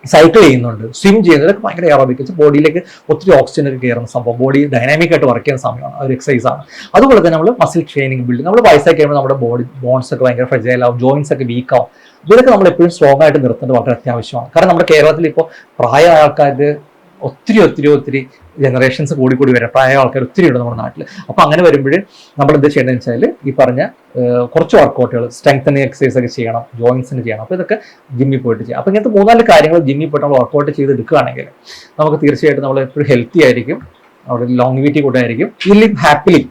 സൈക്കിൾ ചെയ്യുന്നുണ്ട്, സ്വിം ചെയ്യുന്നത്, ഇതൊക്കെ ഭയങ്കര എയറോബിക്. ബോഡിയിലേക്ക് ഒത്തിരി ഓക്സിജൻ ഒക്കെ കയറുന്ന സംഭവം, ബോഡി ഡൈനാമിക് ആയിട്ട് വർക്ക് ചെയ്യുന്ന സമയമാണ്, ഒരു എക്സസൈസ് ആണ്. അതുപോലെ തന്നെ നമ്മൾ മസിൽ ട്രെയിനിങ് ബിൽഡ്, നമ്മൾ വയസ്സായി കഴിയുമ്പോൾ നമ്മുടെ ബോൺസ് ഒക്കെ ഭയങ്കര ഫ്രജൈൽ ആവും, ജോയിൻസ് ഒക്കെ വീക്ക് ആവും. ഇതൊക്കെ നമ്മൾ എപ്പോഴും സ്ട്രോങ് ആയിട്ട് നിർത്തേണ്ടത് വളരെ അത്യാവശ്യമാണ്. കാരണം നമ്മുടെ കേരളത്തിൽ ഇപ്പോൾ പ്രായമായ ആൾക്കാർക്ക് ഒത്തിരി ജനറേഷൻസ് കൂടി വരാം. പ്രായ ആൾക്കാർ ഒത്തിരി ഉണ്ട് നമ്മുടെ നാട്ടിൽ. അപ്പോൾ അങ്ങനെ വരുമ്പോൾ നമ്മൾ എന്താ ചെയ്യേണ്ടതെന്ന് വെച്ചാൽ ഈ പറഞ്ഞ കുറച്ച് വർക്കൗട്ടുകൾ, സ്ട്രെങ്തനിങ് എക്സസൈസ് ഒക്കെ ചെയ്യണം, ജോയിൻസിന് ചെയ്യണം. അപ്പോൾ ഇതൊക്കെ ജിമ്മിൽ പോയിട്ട് ചെയ്യാം. അപ്പോൾ ഇങ്ങനത്തെ 3-4 കാര്യങ്ങൾ ജിമ്മിൽ പോയിട്ട് നമ്മൾ വർക്കൗട്ട് ചെയ്തെടുക്കുകയാണെങ്കിൽ നമുക്ക് തീർച്ചയായിട്ടും നമ്മൾ എപ്പോഴും ഹെൽത്തി ആയിരിക്കും, അവിടെ ലോങ്ങിവിറ്റി കൂട്ടായിരിക്കും, you live happily,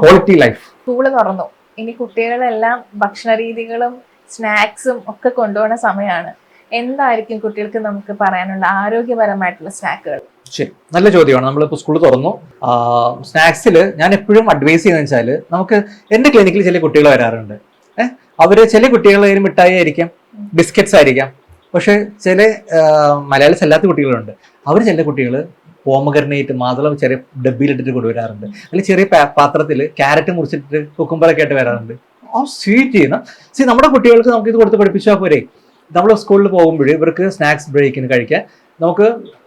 quality life. School തുറന്നു, ഇനി കുട്ടികളെല്ലാം ഭക്ഷണ രീതികളും സ്നാക്സും ഒക്കെ കൊണ്ടുപോകുന്ന സമയമാണ്. എന്തായിരിക്കും കുട്ടികൾക്ക് നമുക്ക് പറയാനുള്ള ആരോഗ്യപരമായിട്ടുള്ള സ്നാക്കുകൾ? ശരി, നല്ല ചോദ്യമാണ്. നമ്മളിപ്പോൾ സ്കൂൾ തുറന്നു. സ്നാക്സിൽ ഞാൻ എപ്പോഴും അഡ്വൈസ് ചെയ്യുന്നത് വെച്ചാൽ, നമുക്ക് എൻ്റെ ക്ലിനിക്കിൽ ചില കുട്ടികൾ വരാറുണ്ട്. ചില കുട്ടികൾ മിഠായി ആയിരിക്കാം, ബിസ്ക്കറ്റ്സ് ആയിരിക്കാം. പക്ഷെ ചില മലയാളീസ് അല്ലാത്ത കുട്ടികളുണ്ട്. ചില കുട്ടികൾ പോമഗ്രനേറ്റ് മാതളം ചെറിയ ഡബ്ബിയിലിട്ടിട്ട് കൊണ്ടുവരാറുണ്ട്. അല്ലെങ്കിൽ ചെറിയ പാത്രത്തിൽ ക്യാരറ്റ് മുറിച്ചിട്ട് കുക്കുംബറൊക്കെ ആയിട്ട് വരാറുണ്ട്. സ്വീറ്റ് ചെയ്യുന്ന നമ്മുടെ കുട്ടികൾക്ക് നമുക്ക് ഇത് കൊടുത്ത് പഠിപ്പിച്ചാൽ പോരെ. നമ്മൾ സ്കൂളിൽ പോകുമ്പോൾ ഇവർക്ക് സ്നാക്സ് ബ്രേക്കിന് കഴിക്കാൻ നമുക്ക്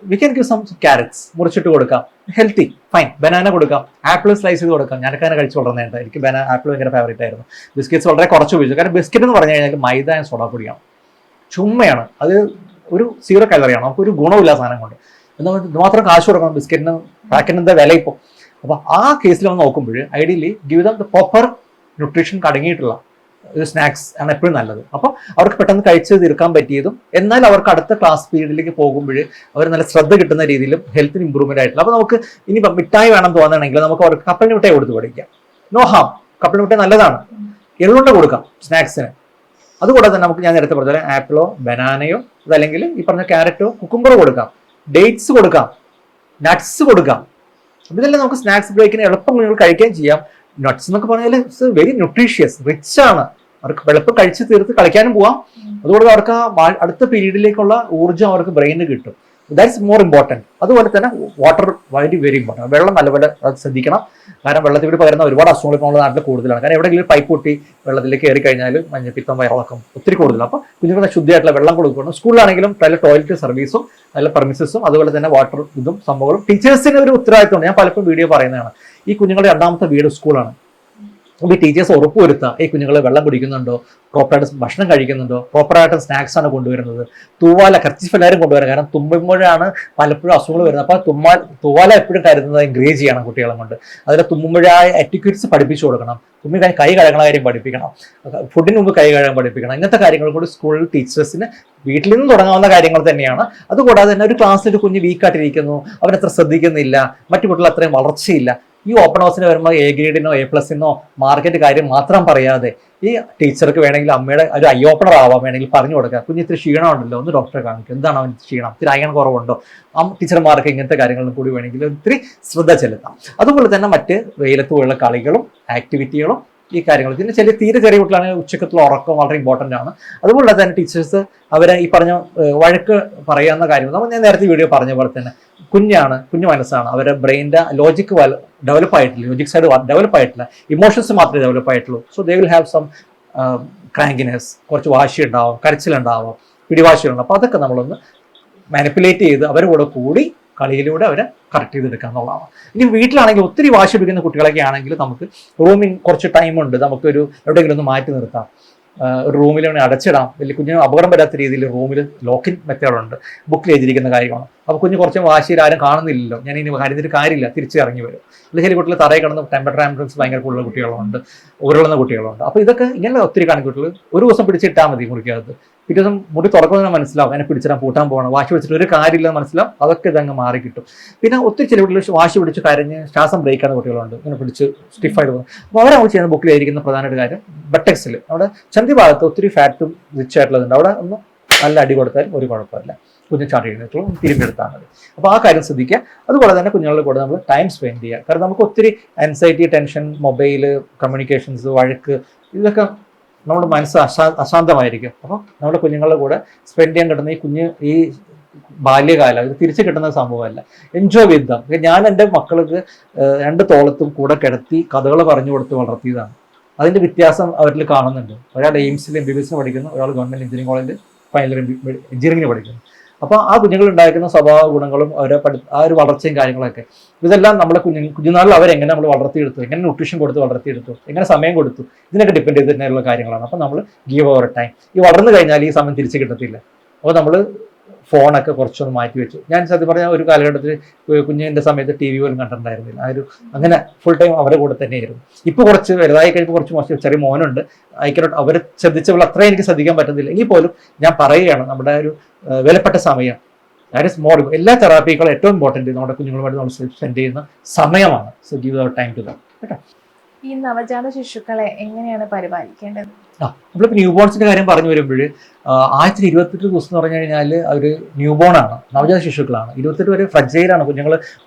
we can give some carrots മുറിച്ചിട്ട് കൊടുക്കാം, ഹെൽത്തി, ഫൈൻ. ബനാന കൊടുക്കാം, ആപ്പിൾ സ്ലൈസ് ചെയ്ത് കൊടുക്കാം. ഞാനൊക്കെ അങ്ങനെ കഴിച്ച് വളർന്നേണ്ട, എനിക്ക് ആപ്പിൾ ഭയങ്കര ഫേവറേറ്റ് ആയിരുന്നു. ബിസ്ക്കറ്റ്സ് വളരെ കുറച്ച് ഉപയോഗിച്ചു. കാരണം ബിസ്ക്കറ്റ് എന്ന് പറഞ്ഞു കഴിഞ്ഞാൽ മൈദ ആൻഡ് സോഡാപ്പൊടിയാണ്, ചുമ്മയാണ്, അത് ഒരു 0 കലറിയാണ്, നമുക്കൊരു ഗുണമില്ല സാധനം കൊണ്ട്. എന്നാൽ ഇതുമാത്രം കാശ് കൊടുക്കണം ബിസ്ക്കറ്റിന്, പാക്കറ്റിന് എന്താ വില ഇപ്പോൾ. അപ്പോൾ ആ കേസിൽ നമ്മൾ നോക്കുമ്പോൾ ideally give them the proper nutrition അടങ്ങിയിട്ടുള്ള ഒരു സ്നാക്സ് ആണ് എപ്പോഴും നല്ലത്. അപ്പോൾ അവർക്ക് പെട്ടെന്ന് കഴിച്ച് തീർക്കാൻ പറ്റിയതും, എന്നാൽ അവർക്ക് അടുത്ത ക്ലാസ് പീരീഡിലേക്ക് പോകുമ്പോൾ അവർ നല്ല ശ്രദ്ധ കിട്ടുന്ന രീതിയിലും ഹെൽത്തിന് ഇമ്പ്രൂവ്മെന്റ് ആയിട്ടുള്ള. അപ്പോൾ നമുക്ക് ഇനി മിഠായി വേണം തോന്നുകയാണെങ്കിൽ നമുക്ക് അവർക്ക് കപ്പലിന് മിഠായി കൊടുത്ത് പഠിക്കാം. നോ ഹാം, കപ്പലിന് മിഠായി നല്ലതാണ്. എള്ളുണ്ട കൊടുക്കാം സ്നാക്സിന്. അതുകൂടാതെ തന്നെ നമുക്ക് ഞാൻ നേരത്തെ പറഞ്ഞ പോലെ ആപ്പിളോ ബനാനയോ അതല്ലെങ്കിൽ ഈ പറഞ്ഞ ക്യാരറ്റോ കുക്കുംബറോ കൊടുക്കാം, ഡേറ്റ്സ് കൊടുക്കാം, നട്ട്സ് കൊടുക്കാം. അപ്പം ഇതെല്ലാം നമുക്ക് സ്നാക്സ് ബ്രേക്കിന് എളുപ്പം കുഞ്ഞുങ്ങൾ കഴിക്കുകയും ചെയ്യാം. നട്ട്സ് എന്നൊക്കെ പറഞ്ഞാൽ ഇറ്റ്സ് വെരി ന്യൂട്രീഷ്യസ്, റിച്ച് ആണ്. അവർക്ക് എളുപ്പം കഴിച്ച് തീർത്ത് കളിക്കാനും പോവാം. അതുകൊണ്ട് അവർക്ക് അടുത്ത പീരീഡിലേക്കുള്ള ഊർജ്ജം അവർക്ക് ബ്രെയിനിന് കിട്ടും. That's more important. അതുപോലെ തന്നെ വാട്ടർ വെരി ഇമ്പോർട്ടൻറ്റ്. വെള്ളം നല്ലപോലെ ശ്രദ്ധിക്കണം. കാരണം വെള്ളത്തിൽ കൂടി പകരുന്ന ഒരുപാട് അസുഖങ്ങൾ ഇപ്പോൾ നമ്മുടെ നാട്ടിൽ കൂടുതലാണ്. കാരണം എവിടെയെങ്കിലും പൈപ്പ് പൊട്ടി വെള്ളത്തിലേക്ക് കയറി കഴിഞ്ഞാൽ മഞ്ഞപ്പിത്തം വയറിളക്കം ഒത്തിരി കൂടുതലാണ്. അപ്പോൾ കുഞ്ഞുങ്ങളെ ശുദ്ധിയായിട്ടുള്ള വെള്ളം കൊടുക്കണം. സ്കൂളിലാണെങ്കിലും നല്ല ടോയ്ലറ്റ് സർവീസും നല്ല പെർമിസസും അതുപോലെ തന്നെ വാട്ടർ ഇതും സംഭവങ്ങളും ടീച്ചേഴ്സിന് ഒരു ഉത്തരവാദിത്തമുണ്ട്. ഞാൻ പലപ്പോഴും വീഡിയോ പറയുന്നതാണ്. ഈ കുഞ്ഞുങ്ങളുടെ രണ്ടാമത്തെ വീട് സ്കൂളാണ്. അപ്പോൾ ഈ ടീച്ചേഴ്സ് ഉറപ്പുവരുത്തുക ഈ കുഞ്ഞുങ്ങൾ വെള്ളം കുടിക്കുന്നുണ്ടോ, പ്രോപ്പറായിട്ട് ഭക്ഷണം കഴിക്കുന്നുണ്ടോ, പ്രോപ്പറായിട്ട് സ്നാക്സ് ആണ് കൊണ്ടുവരുന്നത്. തൂവാല കർച്ചീഫ് എല്ലാവരും കൊണ്ടുവരാം. കാരണം തുമ്മുമ്പോഴാണ് പലപ്പോഴും അസുഖങ്ങൾ വരുന്നത്. അപ്പോൾ തൂവാല എപ്പോഴും കരുതുന്നത് എൻകറേജ് ചെയ്യണം കുട്ടികളെ കൊണ്ട്. അതിൽ തുമ്മുമ്പോഴായ എറ്റിക്യൂറ്റ്സ് പഠിപ്പിച്ചു കൊടുക്കണം. കൈ കഴുകണ കാര്യം പഠിപ്പിക്കണം, ഫുഡിന് മുമ്പ് കൈ കഴുകാൻ പഠിപ്പിക്കണം. ഇങ്ങനത്തെ കാര്യങ്ങൾ കൂടി സ്കൂളിൽ ടീച്ചേഴ്സിന് വീട്ടിൽ നിന്ന് തുടങ്ങാവുന്ന കാര്യങ്ങൾ തന്നെയാണ്. അതുകൂടാതെ തന്നെ ഒരു ക്ലാസ്സിൽ കുഞ്ഞ് വീക്കായിട്ടിരിക്കുന്നു, അവരത്ര ശ്രദ്ധിക്കുന്നില്ല, മറ്റു കുട്ടികൾ അത്രയും വളർച്ചയില്ല, ഈ ഓപ്പൺ ഹൗസിന് വരുമ്പോൾ എ ഗ്രേഡിനോ A+നോ മാർക്കറ്റ് കാര്യം മാത്രം പറയാതെ ഈ ടീച്ചർക്ക് വേണമെങ്കിൽ അമ്മയുടെ ഒരു ഐ ഓപ്പണർ ആവാൻ വേണമെങ്കിൽ പറഞ്ഞു കൊടുക്കുക. കുഞ്ഞ് ഇത്തിരി ക്ഷീണമുണ്ടല്ലോ, ഒന്ന് ഡോക്ടറെ കാണിക്കും, എന്താണ് അവൻ ക്ഷീണം, ഇത്തിരി അയൺ കുറവുണ്ടോ, ടീച്ചർമാർക്ക് ഇങ്ങനത്തെ കാര്യങ്ങളും കൂടി വേണമെങ്കിൽ ഒത്തിരി ശ്രദ്ധ ചെലുത്താം. അതുപോലെ തന്നെ മറ്റ് വെയിലത്ത് പോയുള്ള കളികളും ആക്ടിവിറ്റികളും ഈ കാര്യങ്ങൾ. പിന്നെ തീരെ ചെറിയ കുട്ടികളാണെങ്കിൽ ഉച്ചക്കത്തുള്ള ഉറക്കം വളരെ ഇമ്പോർട്ടൻ്റ് ആണ്. അതുപോലെ തന്നെ ടീച്ചേഴ്സ് അവരെ ഈ പറഞ്ഞ വഴക്ക് പറയാവുന്ന കാര്യം ഞാൻ നേരത്തെ വീഡിയോ പറഞ്ഞ പോലെ തന്നെ കുഞ്ഞു മനസ്സാണ്. അവരുടെ ബ്രെയിൻ്റെ ലോജിക് ഡെവലപ്പ് ആയിട്ടില്ല, ലോജിക് സൈഡ് ഡെവലപ്പ് ആയിട്ടില്ല, ഇമോഷൻസ് മാത്രമേ ഡെവലപ്പ് ആയിട്ടുള്ളൂ. So they will have some crankiness, കുറച്ച് വാശി ഉണ്ടാവും, കരച്ചിലുണ്ടാവും, പിടിവാശികളുണ്ടാവും. അപ്പോൾ അതൊക്കെ നമ്മളൊന്ന് മാനിപ്പുലേറ്റ് ചെയ്ത് അവരുടെ കൂടി കളിയിലൂടെ അവരെ കറക്റ്റ് ചെയ്തെടുക്കുക എന്നുള്ളതാണ്. ഇനി വീട്ടിലാണെങ്കിൽ ഒത്തിരി വാശി പിടിക്കുന്ന കുട്ടികളൊക്കെ ആണെങ്കിൽ നമുക്ക് റൂമിങ് കുറച്ച് ടൈമുണ്ട്, നമുക്കൊരു എവിടെയെങ്കിലും ഒന്ന് മാറ്റി നിർത്താം, ഒരു റൂമിൽ വേണമെങ്കിൽ അടച്ചിടാം. വലിയ കുഞ്ഞിന് അപകടം വരാത്ത രീതിയിൽ റൂമിൽ ലോക്കിംഗ് മെത്തേഡുണ്ട്, ബുക്കിൽ എഴുതിയിരിക്കുന്ന കാര്യമാണ്. അപ്പോൾ കുഞ്ഞ് കുറച്ച് വാശിയിൽ ആരും കാണുന്നില്ലല്ലോ, ഞാൻ ഇനി കരുതിയിട്ട് കാര്യമില്ല, തിരിച്ച് ഇറങ്ങി വരും. അല്ലെങ്കിൽ ചില കുട്ടികൾ തറയിൽ കിടന്ന് ടെമ്പർ ടാംബ്രംസ് ഭയങ്കര കൂടുതൽ കുട്ടികളുണ്ട്, ഉരുളുന്ന കുട്ടികളുണ്ട്. അപ്പോൾ ഇതൊക്കെ ഇങ്ങനെ ഒത്തിരി കുട്ടികൾ ഒരു ദിവസം പിടിച്ചിട്ടാൽ മതി മുറിക്കകത്ത്, പിറ്റേ ദിവസം മുടി തുറക്കുന്നതിന് മനസ്സിലാവും എന്നെ പിടിച്ചിടാൻ പൂട്ടാൻ പോകണം, വാശി പിടിച്ചിട്ട് ഒരു കാര്യമില്ലെന്ന് മനസ്സിലാവും. അതൊക്കെ ഇതങ്ങ് മാറി കിട്ടും. പിന്നെ ഒത്തിരി ചില കുട്ടികൾ വാശി പിടിച്ച് കരഞ്ഞ് ശ്വാസം ബ്രേക്ക് ആകുന്ന കുട്ടികളുണ്ട്, ഇങ്ങനെ പിടിച്ച് സ്റ്റിഫായിട്ട് പോകുന്നത്. അപ്പോൾ അവരവിടെ ചെയ്യുന്ന ബുക്കിൽ ആയിരിക്കുന്ന പ്രധാനമായിട്ട് കാര്യം ബട്ടക്സിൽ അവിടെ ചന്തി ഭാഗത്ത് ഒത്തിരി ഫാറ്റും റിച്ച് ആയിട്ടുള്ളതുണ്ട്. അവിടെ ഒന്ന് നല്ല അടി കൊടുത്താലും ഒരു കുഴപ്പമില്ല, കുഞ്ഞ് ചാടി എഴുന്നേറ്റുള്ളൂ, തിരിഞ്ഞെടുത്താൽ മതി. അപ്പോൾ ആ കാര്യം ശ്രദ്ധിക്കുക. അതുപോലെ തന്നെ കുഞ്ഞുങ്ങളുടെ കൂടെ നമ്മൾ ടൈം സ്പെൻഡ് ചെയ്യുക. കാരണം നമുക്ക് ഒത്തിരി ആൻസൈറ്റി, ടെൻഷൻ, മൊബൈല്, കമ്മ്യൂണിക്കേഷൻസ്, വഴക്ക്, ഇതൊക്കെ നമ്മുടെ മനസ്സ് അശാന്തമായിരിക്കും. അപ്പോൾ നമ്മുടെ കുഞ്ഞുങ്ങളുടെ കൂടെ സ്പെൻഡ് ചെയ്യാൻ കിട്ടുന്ന ഈ ബാല്യകാലം ഇത് തിരിച്ചു കിട്ടുന്ന സംഭവമല്ല. എൻജോയ് വിത്ത് ദം. ഞാൻ എൻ്റെ മക്കൾക്ക് 2 തോളത്തും കൂടെ കിടത്തി കഥകൾ പറഞ്ഞു കൊടുത്ത് വളർത്തിയതാണ്. അതിൻ്റെ വ്യത്യാസം അവരിൽ കാണുന്നുണ്ട്. ഒരാൾ എയിംസിൽ MBBS പഠിക്കുന്നു, ഒരാൾ ഗവൺമെൻറ് എഞ്ചിനീയറിംഗ് കോളേജിൽ ഫൈനൽ എഞ്ചിനീയറിംഗിന് പഠിക്കുന്നു. അപ്പോൾ ആ കുഞ്ഞുങ്ങൾ ഉണ്ടാക്കുന്ന സ്വഭാവ ഗുണങ്ങളും അവരെ ആ ഒരു വളർച്ചയും കാര്യങ്ങളൊക്കെ ഇതെല്ലാം നമ്മളെ കുഞ്ഞുനാളിൽ അവരെങ്ങനെ നമ്മൾ വളർത്തിയെടുത്തു, എങ്ങനെ ന്യൂട്രീഷൻ കൊടുത്ത് വളർത്തിയെടുത്തു, എങ്ങനെ സമയം കൊടുത്തു, ഇതിനൊക്കെ ഡിപ്പെൻഡ് ചെയ്ത് തന്നെയുള്ള കാര്യങ്ങളാണ്. അപ്പോൾ നമ്മൾ ഗീവ് ഓവർ ടൈം. ഈ വളർന്നു കഴിഞ്ഞാൽ ഈ സമയം തിരിച്ച് കിട്ടത്തില്ല. അപ്പോൾ നമ്മൾ ഫോണൊക്കെ കുറച്ചൊന്ന് മാറ്റി വെച്ചു. ഞാൻ സത്യം പറഞ്ഞാൽ ഒരു കാലഘട്ടത്തിൽ കുഞ്ഞിൻ്റെ സമയത്ത് TV പോലും കണ്ടിട്ടുണ്ടായിരുന്നില്ല. അങ്ങനെ ഫുൾ ടൈം അവരുടെ കൂടെ തന്നെയായിരുന്നു. ഇപ്പോൾ കുറച്ച് വലുതായി കഴിയുമ്പോൾ കുറച്ച് മോശം ചെറിയ മോനുണ്ട്, അയക്കോട്ട് അവരെ ശ്രദ്ധിച്ചപ്പോൾ അത്രയും എനിക്ക് ശ്രദ്ധിക്കാൻ പറ്റുന്നില്ല. എങ്കിൽ പോലും ഞാൻ പറയുകയാണ്, നമ്മുടെ ഒരു വിലപ്പെട്ട സമയം ദാറ്റ് ഇസ് മോർ, എല്ലാ തെറാപ്പികളും ഏറ്റവും ഇമ്പോർട്ടൻറ്റ് നമ്മുടെ കുഞ്ഞുങ്ങളുമായിട്ട് നമ്മൾ സ്പെൻഡ് ചെയ്യുന്ന സമയമാണ്. So give our time to them. കേട്ടോ, ഈ നവജാത ശിശുക്കളെ എങ്ങനെയാണ് പരിപാലിക്കേണ്ടത്? നമ്മളിപ്പോൾ ന്യൂ ബോൺസിന്റെ കാര്യം പറഞ്ഞു വരുമ്പോൾ 1028 ദിവസം എന്ന് പറഞ്ഞു കഴിഞ്ഞാൽ അവർ ന്യൂ ബോൺ ആണ്, നവജാത ശിശുക്കളാണ്. 28 വരെ ഫ്രജൈലാണ് കുഞ്ഞുങ്ങൾ.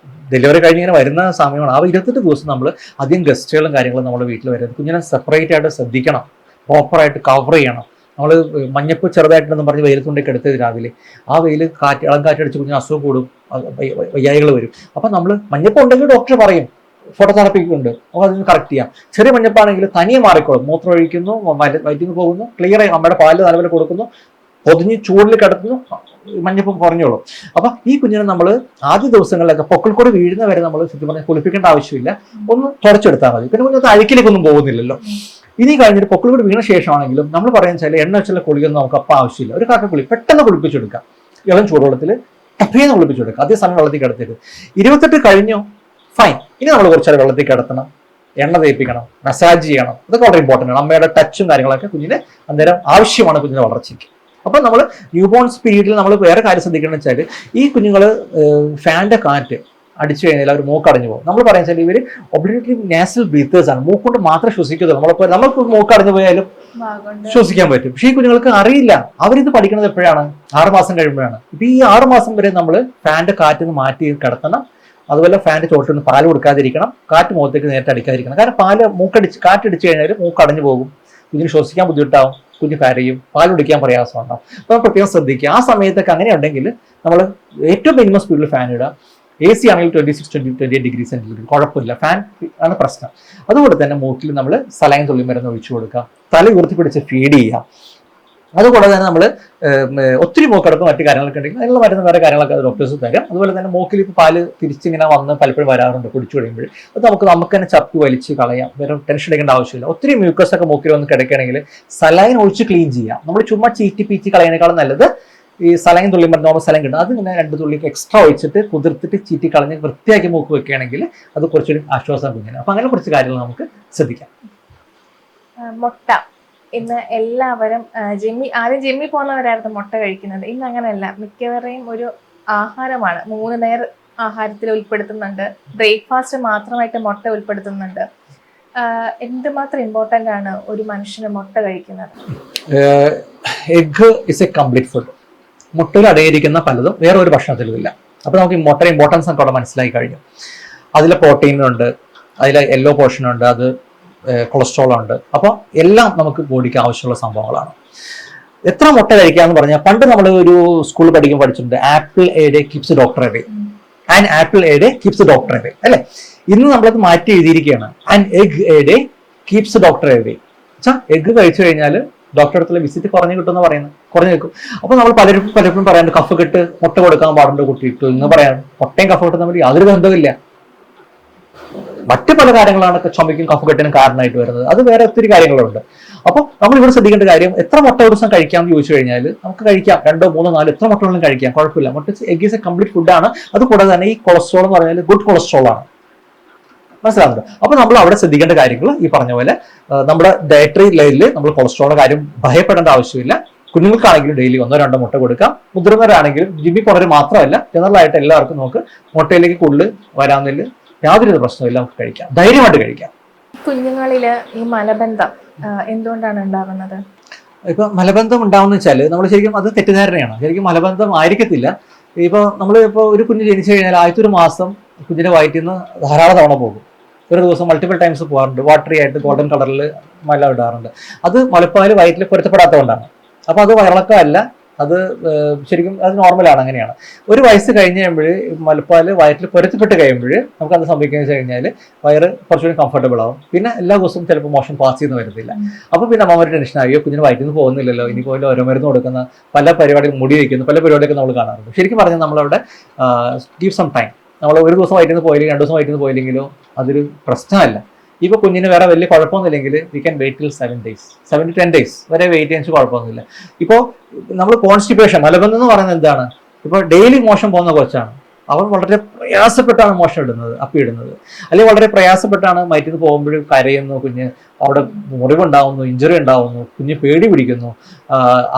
ഡെലിവറി കഴിഞ്ഞിങ്ങനെ വരുന്ന സമയമാണ്. ആ 28 ദിവസം നമ്മൾ അധികം ഗസ്റ്റുകളും കാര്യങ്ങളും നമ്മുടെ വീട്ടിൽ വരുന്നത്. കുഞ്ഞിനെ സെപ്പറേറ്റ് ആയിട്ട് ശ്രദ്ധിക്കണം, പ്രോപ്പറായിട്ട് കവർ ചെയ്യണം. നമ്മൾ മഞ്ഞപ്പ് ചെറുതായിട്ടെന്ന് പറഞ്ഞ് വെയിലത്തുകൊണ്ടൊക്കെ എടുത്തത് രാവിലെ, ആ വെയിൽ ഇളം കാറ്റടിച്ച് കുഞ്ഞിന് അസുഖം കൂടും, വയ്യായികൾ വരും. അപ്പം നമ്മൾ മഞ്ഞപ്പ് ഉണ്ടെങ്കിൽ ഡോക്ടർ പറയും, ഫോട്ടോതെറാപ്പിക്ക് ഉണ്ട്, അപ്പോൾ അതിന് കറക്റ്റ് ചെയ്യാം. ചെറിയ മഞ്ഞപ്പാണെങ്കിൽ തനിയെ മാറിക്കോളും. മൂത്രം ഒഴിക്കുന്നു, വയറ്റിൽ പോകുന്നു, ക്ലിയർ ആയി അമ്മയുടെ പാല് നല്ലപോലെ കൊടുക്കുന്നു, പൊതിഞ്ഞ് ചൂടിൽ കിടത്തുന്നു, മഞ്ഞപ്പം കുറഞ്ഞോളും. അപ്പൊ ഈ കുഞ്ഞിനെ നമ്മൾ ആദ്യ ദിവസങ്ങളിലൊക്കെ പൊക്കിൾ കൂടി വീഴുന്ന വരെ നമ്മൾ സത്യം പറഞ്ഞാൽ കുളിപ്പിക്കേണ്ട ആവശ്യമില്ല, ഒന്ന് തുടച്ചെടുത്താൽ മതി. പിന്നെ കുഞ്ഞത്ത് അഴുക്കിലേക്കൊന്നും പോകുന്നില്ലല്ലോ. ഇനി കഴിഞ്ഞിട്ട് പൊക്കിൾ കൂടി വീണ ശേഷമാണെങ്കിലും നമ്മൾ പറയാൻ വെച്ചാൽ എണ്ണ വെച്ചുള്ള കുളിയൊന്നും നമുക്ക് അപ്പം ആവശ്യമില്ല. ഒരു കാക്കക്കുളി പെട്ടെന്ന് കുളിപ്പിച്ചെടുക്കാം, ഇളം ചൂടുവെള്ളത്തിൽ ടപ്പേന്ന് കുളിപ്പിച്ചെടുക്കാം, അതേ സമയം വെള്ളത്തിൽ കിടത്തിയിട്ട്. 28 കഴിഞ്ഞോ ഫൈൻ. ഇനി നമ്മൾ കുറച്ചേരം വെള്ളത്തിൽ കിടത്തണം, എണ്ണ തേപ്പിക്കണം, മസാജ് ചെയ്യണം. ഇതൊക്കെ വളരെ ഇമ്പോർട്ടൻ്റ് ആണ്. അമ്മയുടെ ടച്ചും കാര്യങ്ങളൊക്കെ കുഞ്ഞിന് അന്നേരം ആവശ്യമാണ് കുഞ്ഞിന്റെ വളർച്ചയ്ക്ക്. അപ്പം നമ്മൾ ന്യൂ ബോൺസ് പീരീഡിൽ നമ്മൾ വേറെ കാര്യം ശ്രദ്ധിക്കണം വെച്ചാൽ, ഈ കുഞ്ഞുങ്ങൾ ഫാൻ്റെ കാറ്റ് അടിച്ചു കഴിഞ്ഞാൽ അവർ മൂക്കടഞ്ഞു പോകും. നമ്മൾ പറയാൻ വെച്ചാൽ ഇവർ ഒബ്ലിഗേറ്ററി നാസൽ ബ്രീത്തേഴ്സ് ആണ്, മൂക്കൊണ്ട് മാത്രം ശ്വസിക്കുന്നത്. നമ്മൾക്ക് മൂക്കടഞ്ഞു പോയാലും ശ്വസിക്കാൻ പറ്റും. പക്ഷേ ഈ കുഞ്ഞുങ്ങൾക്ക് അറിയില്ല. അവരിത് പഠിക്കുന്നത് എപ്പോഴാണ്? 6 മാസം കഴിയുമ്പോഴാണ്. ഇപ്പൊ ഈ 6 മാസം വരെ നമ്മൾ ഫാൻ്റെ കാറ്റിൽ നിന്ന് മാറ്റി കിടത്തണം. അതുപോലെ ഫാൻ്റെ ചോട്ടിൽ നിന്ന് പാല് കൊടുക്കാതിരിക്കണം. കാറ്റ് മുഖത്തേക്ക് നേരത്തെ അടിക്കാതിരിക്കണം. കാരണം പാല് കാറ്റടിച്ച് കഴിഞ്ഞാൽ മൂക്ക് അടഞ്ഞു പോകും, കുഞ്ഞിന് ശ്വസിക്കാൻ ബുദ്ധിമുട്ടാവും, കുഞ്ഞ് കരയും, പാൽ കുടിക്കാൻ പ്രയാസമുണ്ടാവും. അപ്പോൾ പ്രത്യേകം ശ്രദ്ധിക്കുക. ആ സമയത്തൊക്കെ അങ്ങനെ ഉണ്ടെങ്കിൽ നമ്മൾ ഏറ്റവും മിനിമം സ്പീഡിൽ ഫാൻ ഇടുക. AC ആണെങ്കിൽ 26-28 ഡിഗ്രി സെന്റിഗ്രേഡ്, കുഴപ്പമില്ല. ഫാൻ ആണ് പ്രശ്നം. അതുകൊണ്ട് തന്നെ മൂക്കിൽ നമ്മൾ സലൈൻ തുള്ളി മരുന്ന് ഒഴിച്ചു കൊടുക്കുക, തല ഉയർത്തിപ്പിടിച്ച് ഫീഡ് ചെയ്യുക. അതുകൂടാതെ തന്നെ നമ്മൾ ഒത്തിരി മൂക്കടക്കം മറ്റു കാര്യങ്ങളൊക്കെ ഉണ്ടെങ്കിൽ അതിനുള്ള മരുന്ന് വേറെ കാര്യങ്ങളൊക്കെ ഡോക്ടേഴ്സ് തരാം. അതുപോലെ തന്നെ മൂക്കിൽ ഇപ്പോൾ പാല് തിരിച്ചിങ്ങനെ വന്ന് പലപ്പോഴും വരാറുണ്ട് കുടിച്ചു കഴിയുമ്പോൾ. അത് നമുക്ക് തന്നെ ചപ്പി വലിച്ച് കളയാം, വേറെ ടെൻഷൻ എടുക്കേണ്ട ആവശ്യമില്ല. ഒത്തിരി മ്യൂക്കസ് ഒക്കെ മൂക്കിൽ വന്ന് കിടക്കുകയാണെങ്കിൽ സലൈൻ ഒഴിച്ച് ക്ലീൻ ചെയ്യാം. നമ്മൾ ചുമ്മാ ചീറ്റി പീറ്റി കളയുന്നതിനേക്കാളും നല്ലത് ഈ സലൈൻ തുള്ളി മരുന്ന് നോർമൽ സലൈൻ കിട്ടും, അത് ഇങ്ങനെ 2 തുള്ളി എക്സ്ട്രാ ഒഴിച്ചിട്ട് കുതിർത്തിട്ട് ചീറ്റി കളഞ്ഞ് വൃത്തിയാക്കി മൂക്ക് വെക്കുകയാണെങ്കിൽ അത് കുറച്ചുകൂടി ആശ്വാസം കുഞ്ഞിന്. അപ്പം അങ്ങനെ കുറച്ച് കാര്യങ്ങൾ നമുക്ക് ശ്രദ്ധിക്കാം. മുട്ട ഇന്ന് എല്ലാവരും ആദ്യം ജിമ്മിൽ പോകുന്നവരായിരുന്നു മുട്ട കഴിക്കുന്നത്. ഇന്ന് അങ്ങനെയല്ല, മിക്കവരെയും ഒരു ആഹാരമാണ്. 3 നേരം ആഹാരത്തിൽ ഉൾപ്പെടുത്തുന്നുണ്ട്. ബ്രേക്ക്ഫാസ്റ്റ് മാത്രമായിട്ട് മുട്ട ഉൾപ്പെടുത്തുന്നുണ്ട്. എന്തുമാത്രം ഇമ്പോർട്ടൻ്റ് ആണ് ഒരു മനുഷ്യന് മുട്ട കഴിക്കുന്നത്? Egg is A complete food. മുട്ടയിൽ അടങ്ങിയിരിക്കുന്ന പലതും വേറെ ഒരു ഭക്ഷണത്തിലും ഇല്ല. അപ്പോൾ നമുക്ക് ഈ മുട്ടയുടെ ഇമ്പോർട്ടൻസ് ഒക്കെ അവിടെ മനസ്സിലായി കഴിഞ്ഞു. അതിൽ പ്രോട്ടീനുണ്ട്, അതിൽ യെല്ലോ പോർഷനുണ്ട്, അത് കൊളസ്ട്രോൾ ഉണ്ട്. അപ്പോൾ എല്ലാം നമുക്ക് ബോഡിക്ക് ആവശ്യമുള്ള സംഭവങ്ങളാണ്. എത്ര മുട്ട കഴിക്കാന്ന് പറഞ്ഞാൽ പണ്ട് നമ്മൾ ഒരു സ്കൂളിൽ പഠിക്കുമ്പോൾ പഠിച്ചിട്ടുണ്ട്, apple a day keeps doctor away, and apple a day keeps doctor away അല്ലേ? ഇന്ന് നമ്മളത് മാറ്റി എഴുതിയിരിക്കുകയാണ്, and egg a day keeps doctor away. വെച്ചാൽ എഗ് കഴിച്ചു കഴിഞ്ഞാൽ ഡോക്ടറെ അടുത്തുള്ള വിസിറ്റ് കുറഞ്ഞു കിട്ടുമെന്ന് പറയുന്നത്, കുറഞ്ഞു നിൽക്കും. അപ്പോൾ നമ്മൾ പലപ്പോഴും പറയാണ്ട് കഫ് കെട്ട് മുട്ട കൊടുക്കാൻ പാടുണ്ട് കുട്ടിക്ക് എന്ന് പറയാൻ. മുട്ടയും കഫ് കെട്ടുന്ന തമ്മിൽ യാതൊരു ബന്ധമില്ല. മറ്റു പല കാര്യങ്ങളാണ് ചുമയ്ക്കും കഫക്കെട്ടിനും കാരണമായിട്ട് വരുന്നത്. അത് വേറെ ഒത്തിരി കാര്യങ്ങളുണ്ട്. അപ്പോൾ നമ്മൾ ഇവിടെ ശ്രദ്ധിക്കേണ്ട കാര്യം, എത്ര മുട്ട ഒരു ദിവസം കഴിക്കാമെന്ന് ചോദിച്ചു കഴിഞ്ഞാൽ നമുക്ക് കഴിക്കാം, 2, 3, 4 എത്ര മുട്ട വേണമെങ്കിലും കഴിക്കാം, കുഴപ്പമില്ല. മുട്ട എഗ് ഈസ് എ കംപ്ലീറ്റ് ഫുഡാണ്. അത് കൂടാതെ തന്നെ ഈ കൊളസ്ട്രോൾ എന്ന് പറഞ്ഞാൽ ഗുഡ് കൊളസ്ട്രോൾ ആണ്, മനസ്സിലാവുന്നുണ്ട്. അപ്പോൾ നമ്മൾ അവിടെ ശ്രദ്ധിക്കേണ്ട കാര്യങ്ങൾ ഈ പറഞ്ഞ പോലെ നമ്മുടെ ഡയറ്ററി ലൈനിൽ നമ്മൾ കൊളസ്ട്രോളിന്റെ കാര്യം ഭയപ്പെടേണ്ട ആവശ്യമില്ല. കുഞ്ഞുങ്ങൾക്കാണെങ്കിലും ഡെയിലി 1-2 മുട്ട കൊടുക്കാം. മുതിർന്നവരാണെങ്കിലും ജിമ്മിൽ കുറേ മാത്രമല്ല, ജനറലായിട്ട് എല്ലാവർക്കും നമുക്ക് മുട്ടയിലേക്ക് കൂടുതൽ വരാമെന്നില്ല, യാതൊരു പ്രശ്നമില്ല, നമുക്ക് കഴിക്കാം, ധൈര്യമായിട്ട് കഴിക്കാം. കുഞ്ഞുങ്ങളില് ഈ മലബന്ധം എന്തുകൊണ്ടാണ് ഉണ്ടാകുന്നത്? ഇപ്പൊ മലബന്ധം ഉണ്ടാവുന്ന വെച്ചാൽ നമ്മൾ ശരിക്കും അത് തെറ്റിദ്ധാരണയാണ്. ശരിക്കും മലബന്ധം ആയിരിക്കത്തില്ല. ഇപ്പോൾ ഒരു കുഞ്ഞ് ജനിച്ചു കഴിഞ്ഞാൽ ആദ്യത്തെ 1 മാസം കുഞ്ഞിന്റെ വയറ്റിൽ നിന്ന് ധാരാളം തവണ പോകും. ഒരു ദിവസം മൾട്ടിപ്പിൾ ടൈംസ് പോകാറുണ്ട്. വാട്ടറി ആയിട്ട് ഗോൾഡൻ കളറിൽ മല ഇടാറുണ്ട്. അത് മുലപ്പാല് വയറ്റിൽ പൊരുത്തപ്പെടാത്തതുകൊണ്ടാണ്. അപ്പോൾ അത് വയറിളക്കമല്ല, അത് ശരിക്കും അത് നോർമലാണ്, അങ്ങനെയാണ്. 1 വയസ്സ് കഴിഞ്ഞ് കഴിയുമ്പോൾ മുലപ്പാല് വയറ്റിൽ പൊരുത്തപ്പെട്ട് കഴിയുമ്പോൾ നമുക്ക് അത് സംഭവിക്കുന്നത് വെച്ച് കഴിഞ്ഞാൽ വയറ് കുറച്ചുകൂടി കംഫർട്ടബിൾ ആവും. പിന്നെ എല്ലാ ദിവസവും ചിലപ്പോൾ മോഷൻ പാസ് ചെയ്യുന്ന വരുന്നില്ല. അപ്പോൾ പിന്നെ അമ്മമാർ ടെൻഷൻ ആയോ, കുഞ്ഞിന് വയറ്റിൽ നിന്ന് പോകുന്നില്ലല്ലോ, ഇനി പോലും ഓരോ മരുന്ന് കൊടുക്കുന്ന പല പരിപാടികൾ, മുടി വയ്ക്കുന്നു, പല പരിപാടിയൊക്കെ നമ്മൾ കാണാറുണ്ട്. ശരിക്കും പറഞ്ഞാൽ നമ്മളവിടെ ഗീവ് സം ടൈം. നമ്മൾ ഒരു ദിവസം വയറ്റിൽ നിന്ന് പോയില്ലെങ്കിൽ 2 ദിവസം വയറ്റിൽ നിന്ന് പോയില്ലെങ്കിലോ അതൊരു പ്രശ്നമല്ല. ഇപ്പോൾ കുഞ്ഞിന് വേറെ വലിയ കുഴപ്പമൊന്നുമില്ലെങ്കിൽ we can wait till 7 days, 7 to 10 days വരെ വെയിറ്റ് ചെയ്യാൻ കുഴപ്പമൊന്നുമില്ല. ഇപ്പോൾ നമ്മൾ കോൺസ്റ്റിപ്പേഷൻ, മലബന്ധം എന്ന് പറയുന്നത് എന്താണ്? ഇപ്പോൾ ഡെയിലി മോഷൻ പോകുന്ന കൊച്ചാണ്, അവൻ വളരെ പ്രയാസപ്പെട്ടാണ് മോഷൻ ഇടുന്നത്, അപ്പിയിടുന്നത്. അല്ലെങ്കിൽ വളരെ പ്രയാസപ്പെട്ടാണ് വയറ്റിൽ നിന്ന് പോകുമ്പോൾ കരയുന്നു, കുഞ്ഞ് അവിടെ മുറിവുണ്ടാവുന്നു, ഇഞ്ചുറി ഉണ്ടാവുന്നു, കുഞ്ഞ് പേടി പിടിക്കുന്നു,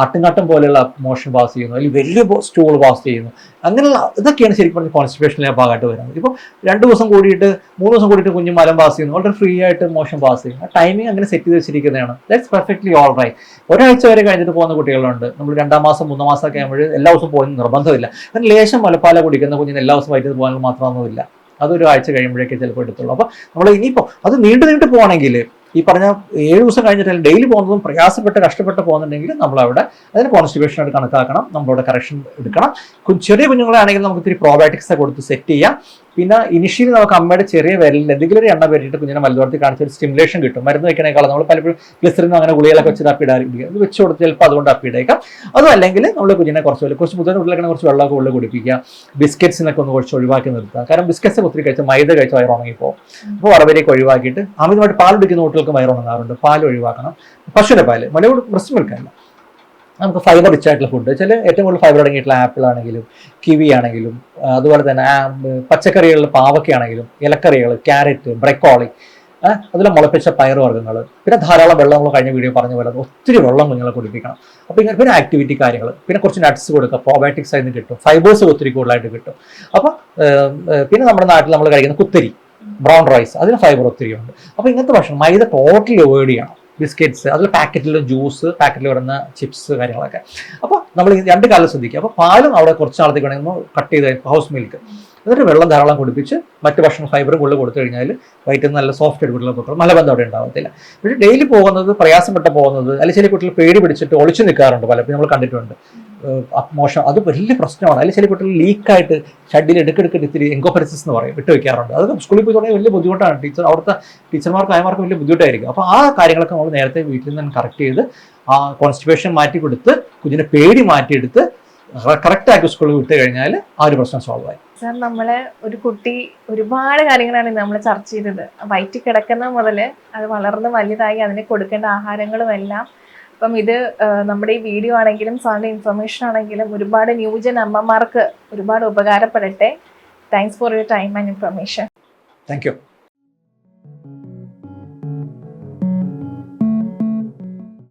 ആട്ടുംകാട്ടം പോലെയുള്ള മോഷൻ പാസ് ചെയ്യുന്നു, അല്ലെങ്കിൽ വലിയ സ്റ്റൂൾ പാസ് ചെയ്യുന്നു. അങ്ങനെയുള്ള ഇതൊക്കെയാണ് ശരിക്കും പറഞ്ഞാൽ കോൺസ്റ്റിപ്പേഷനിലെ ഭാഗമായിട്ട് വരുന്നത്. ഇപ്പോൾ 2 ദിവസം കൂടിയിട്ട് 3 ദിവസം കൂടിയിട്ട് കുഞ്ഞ് മലം പാസ് ചെയ്യുന്നു, വളരെ ഫ്രീ ആയിട്ട് മോഷൻ പാസ് ചെയ്യും. ആ ടൈമിംഗ് അങ്ങനെ സെറ്റ് ചെയ്ത് വെച്ചിരിക്കുന്നതാണ്. That's perfectly all right. ഒരാഴ്ച വരെ കഴിഞ്ഞിട്ട് പോകുന്ന കുട്ടികളുണ്ട്. നമ്മൾ 2-ാം മാസം 3-ാം മാസം ഒക്കെ ആകുമ്പോൾ എല്ലാ ദിവസവും പോകുന്ന നിർബന്ധമില്ല. കാരണം ലേശം മുലപ്പാല കുടിക്കുന്ന കുഞ്ഞിന് എല്ലാ ദിവസവും വയറ്റിൽ പോകാൻ മാത്രമൊന്നുമില്ല. അതൊരു ആഴ്ച കഴിയുമ്പോഴേക്കേ ചിലപ്പോൾ എടുത്തുള്ളൂ. അപ്പോൾ നമ്മൾ ഇനിയിപ്പോൾ അത് നീണ്ടു പോകണമെങ്കിൽ ഈ പറഞ്ഞ 7 ദിവസം കഴിഞ്ഞിട്ട് ഡെയിലി പോകുന്നതും പ്രയാസപ്പെട്ട് കഷ്ടപ്പെട്ട് പോകുന്നുണ്ടെങ്കിൽ നമ്മളവിടെ അതിന് കോൺസ്റ്റിപ്പേഷനായിട്ട് കണക്കാക്കണം, നമ്മളവിടെ കറക്ഷൻ എടുക്കണം. ചെറിയ കുഞ്ഞുങ്ങളാണെങ്കിൽ നമുക്ക് ഇത്തിരി പ്രോബയോട്ടിക്സ് കൊടുത്ത് സെറ്റ് ചെയ്യാം. പിന്നെ ഇനിഷ്യലി നമുക്ക് അമ്മയുടെ ചെറിയ വിരലിൽ എന്തെങ്കിലും ഒരു എണ്ണ പറ്റിയിട്ട് കുഞ്ഞിനെ മലദ്വാരത്തിൽ കാണിച്ച ഒരു സ്റ്റിമുലേഷൻ കിട്ടും. മരുന്ന് വയ്ക്കണേക്കാളും നമ്മൾ പലപ്പോഴും ഗ്ലിസറിനും അങ്ങനെ ഗുളികളൊക്കെ വെച്ചിട്ട് അപ്പിടാറിരിക്കുക, അത് വെച്ച് കൊടുത്ത് ചിലപ്പോൾ അതുകൊണ്ട് അപ്പിടേക്കാം. അതും അല്ലെങ്കിൽ നമ്മൾ കുഞ്ഞിനെ കുറച്ച് മുതിർന്ന ഉള്ളിലൊക്കെ കുറച്ച് വെള്ളമൊക്കെ ഉള്ളിൽ കുടിപ്പിക്കുക. ബിസ്ക്കറ്റ്സിനൊക്കെ ഒന്ന് കുറച്ച് ഒഴിവാക്കി നിർത്തുക. കാരണം ബിസ്ക്കറ്റ്സ് ഒത്തിരി കഴിച്ചാൽ മൈദ കഴിച്ച് വയറുണങ്ങിപ്പോകും. അപ്പോൾ വറവരെയൊക്കെ ഒഴിവാക്കിയിട്ട് അമിതമായിട്ട് പാൽ കുടിക്കുന്ന കുട്ടികൾക്ക് വയറുണങ്ങാറുണ്ട്, പാൽ ഒഴിവാക്കണം. പശുവിൻ്റെ പാല്, മലയോട് ബ്രസ്റ്റ് മിൽക്കല്ല. നമുക്ക് ഫൈബർ റിച്ച് ആയിട്ടുള്ള ഫുഡ്, ഏറ്റവും കൂടുതൽ ഫൈബർ അടങ്ങിയിട്ടുള്ള ആപ്പിൾ ആണെങ്കിലും കിവി ആണെങ്കിലും അതുപോലെ തന്നെ പച്ചക്കറികളിൽ പാവക്കയാണെങ്കിലും ഇലക്കറികൾ, ക്യാരറ്റ്, ബ്രക്കോളി, അതിലെ മുളപ്പിച്ച പയറുവർഗ്ഗങ്ങൾ, പിന്നെ ധാരാളം വെള്ളം. നമ്മൾ കഴിഞ്ഞ വീഡിയോ പറഞ്ഞ പോലെ ഒത്തിരി വെള്ളം കുഞ്ഞുങ്ങളെ കുടിപ്പിക്കണം. അപ്പോൾ ഇങ്ങനെ പിന്നെ ആക്ടിവിറ്റി കാര്യങ്ങൾ, പിന്നെ കുറച്ച് നട്ട്സ് കൊടുക്കുക, പ്രോബയോട്ടിക്സ് അതിന് കിട്ടും, ഫൈബേഴ്സ് ഒത്തിരി കൂടുതലായിട്ട് കിട്ടും. അപ്പോൾ പിന്നെ നമ്മുടെ നാട്ടിൽ നമ്മൾ കഴിക്കുന്ന കുത്തരി, ബ്രൗൺ റൈസ്, അതിന് ഫൈബർ ഒത്തിരി ഉണ്ട്. അപ്പോൾ ഇങ്ങനത്തെ ഭക്ഷണം മൈദ ടോട്ടലി അവോയ്ഡ് ചെയ്യണം. ബിസ്ക്കറ്റ്സ്, അതിൽ പാക്കറ്റിൽ ജ്യൂസ്, പാക്കറ്റിൽ വരുന്ന ചിപ്സ് കാര്യങ്ങളൊക്കെ. അപ്പോൾ നമ്മൾ ഈ 2 കാലം ശ്രദ്ധിക്കുക. അപ്പോൾ പാലും അവിടെ കുറച്ച് നാളത്തേക്ക് വേണമെങ്കിൽ കട്ട് ചെയ്ത് ഹൗസ് മിൽക്ക്, എന്നിട്ട് വെള്ളം ധാരാളം കുടിപ്പിച്ച് മറ്റ് ഭക്ഷണ ഫൈബറും കൂടുതൽ കൊടുത്തു കഴിഞ്ഞാൽ വയറ്റിൽ നല്ല സോഫ്റ്റ് ആയിട്ട് കുട്ടികളെ പൊക്കളും മലബന്ധം അവിടെ ഉണ്ടാകത്തില്ല. പക്ഷേ ഡെയിലി പോകുന്നത്, പ്രയാസപ്പെട്ട പോകുന്നത്, അല്ലെങ്കിൽ ചില കുട്ടികൾ പേടി പിടിച്ചിട്ട് ഒളിച്ചു നിൽക്കാറുണ്ട്, പലപ്പോഴും നമ്മൾ കണ്ടിട്ടുണ്ട്. മോശം, അത് വലിയ പ്രശ്നമാണ്. അതിൽ ചില കുട്ടികൾ ലീക്കായിട്ട് ഷഡിൽ എടുക്കെടുക്കിട്ട് ഇത്തിരി എങ്കോപെരസിസ് എന്ന് പറയും, വിട്ട് വയ്ക്കാറുണ്ട്. അത് സ്കൂളിൽ പോയി തുടങ്ങിയ വലിയ ബുദ്ധിമുട്ടാണ്. അവിടുത്തെ ടീച്ചർമാർക്ക് ആയമാർക്ക് വലിയ ബുദ്ധിമുട്ടായിരിക്കും. അപ്പോൾ ആ കാര്യങ്ങളൊക്കെ നമ്മൾ നേരത്തെ വീട്ടിൽ നിന്ന് കറക്റ്റ് ചെയ്ത് ആ കോൺസ്റ്റിപ്പേഷൻ മാറ്റി കൊടുത്ത് കുഞ്ഞിനെ പേടി മാറ്റിയെടുത്ത് കറക്റ്റാക്കി സ്കൂളിൽ വിട്ട് കഴിഞ്ഞാൽ ആ ഒരു പ്രശ്നം സോൾവ് ആയി. സാർ, നമ്മളെ ഒരു കുട്ടി ഒരുപാട് കാര്യങ്ങളാണ് നമ്മൾ ചർച്ച ചെയ്തത്. വയറ്റിൽ കിടക്കുന്ന മുതൽ അത് വളർന്ന് വലുതായി അതിന് കൊടുക്കേണ്ട ആഹാരങ്ങളും എല്ലാം. അപ്പം ഇത് നമ്മുടെ ഈ വീഡിയോ ആണെങ്കിലും സാറിൻ്റെ ഇൻഫർമേഷൻ ആണെങ്കിലും ഒരുപാട് ന്യൂജൻ അമ്മമാർക്ക് ഒരുപാട് ഉപകാരപ്പെടട്ടെ. Thanks for your time and information. Thank U.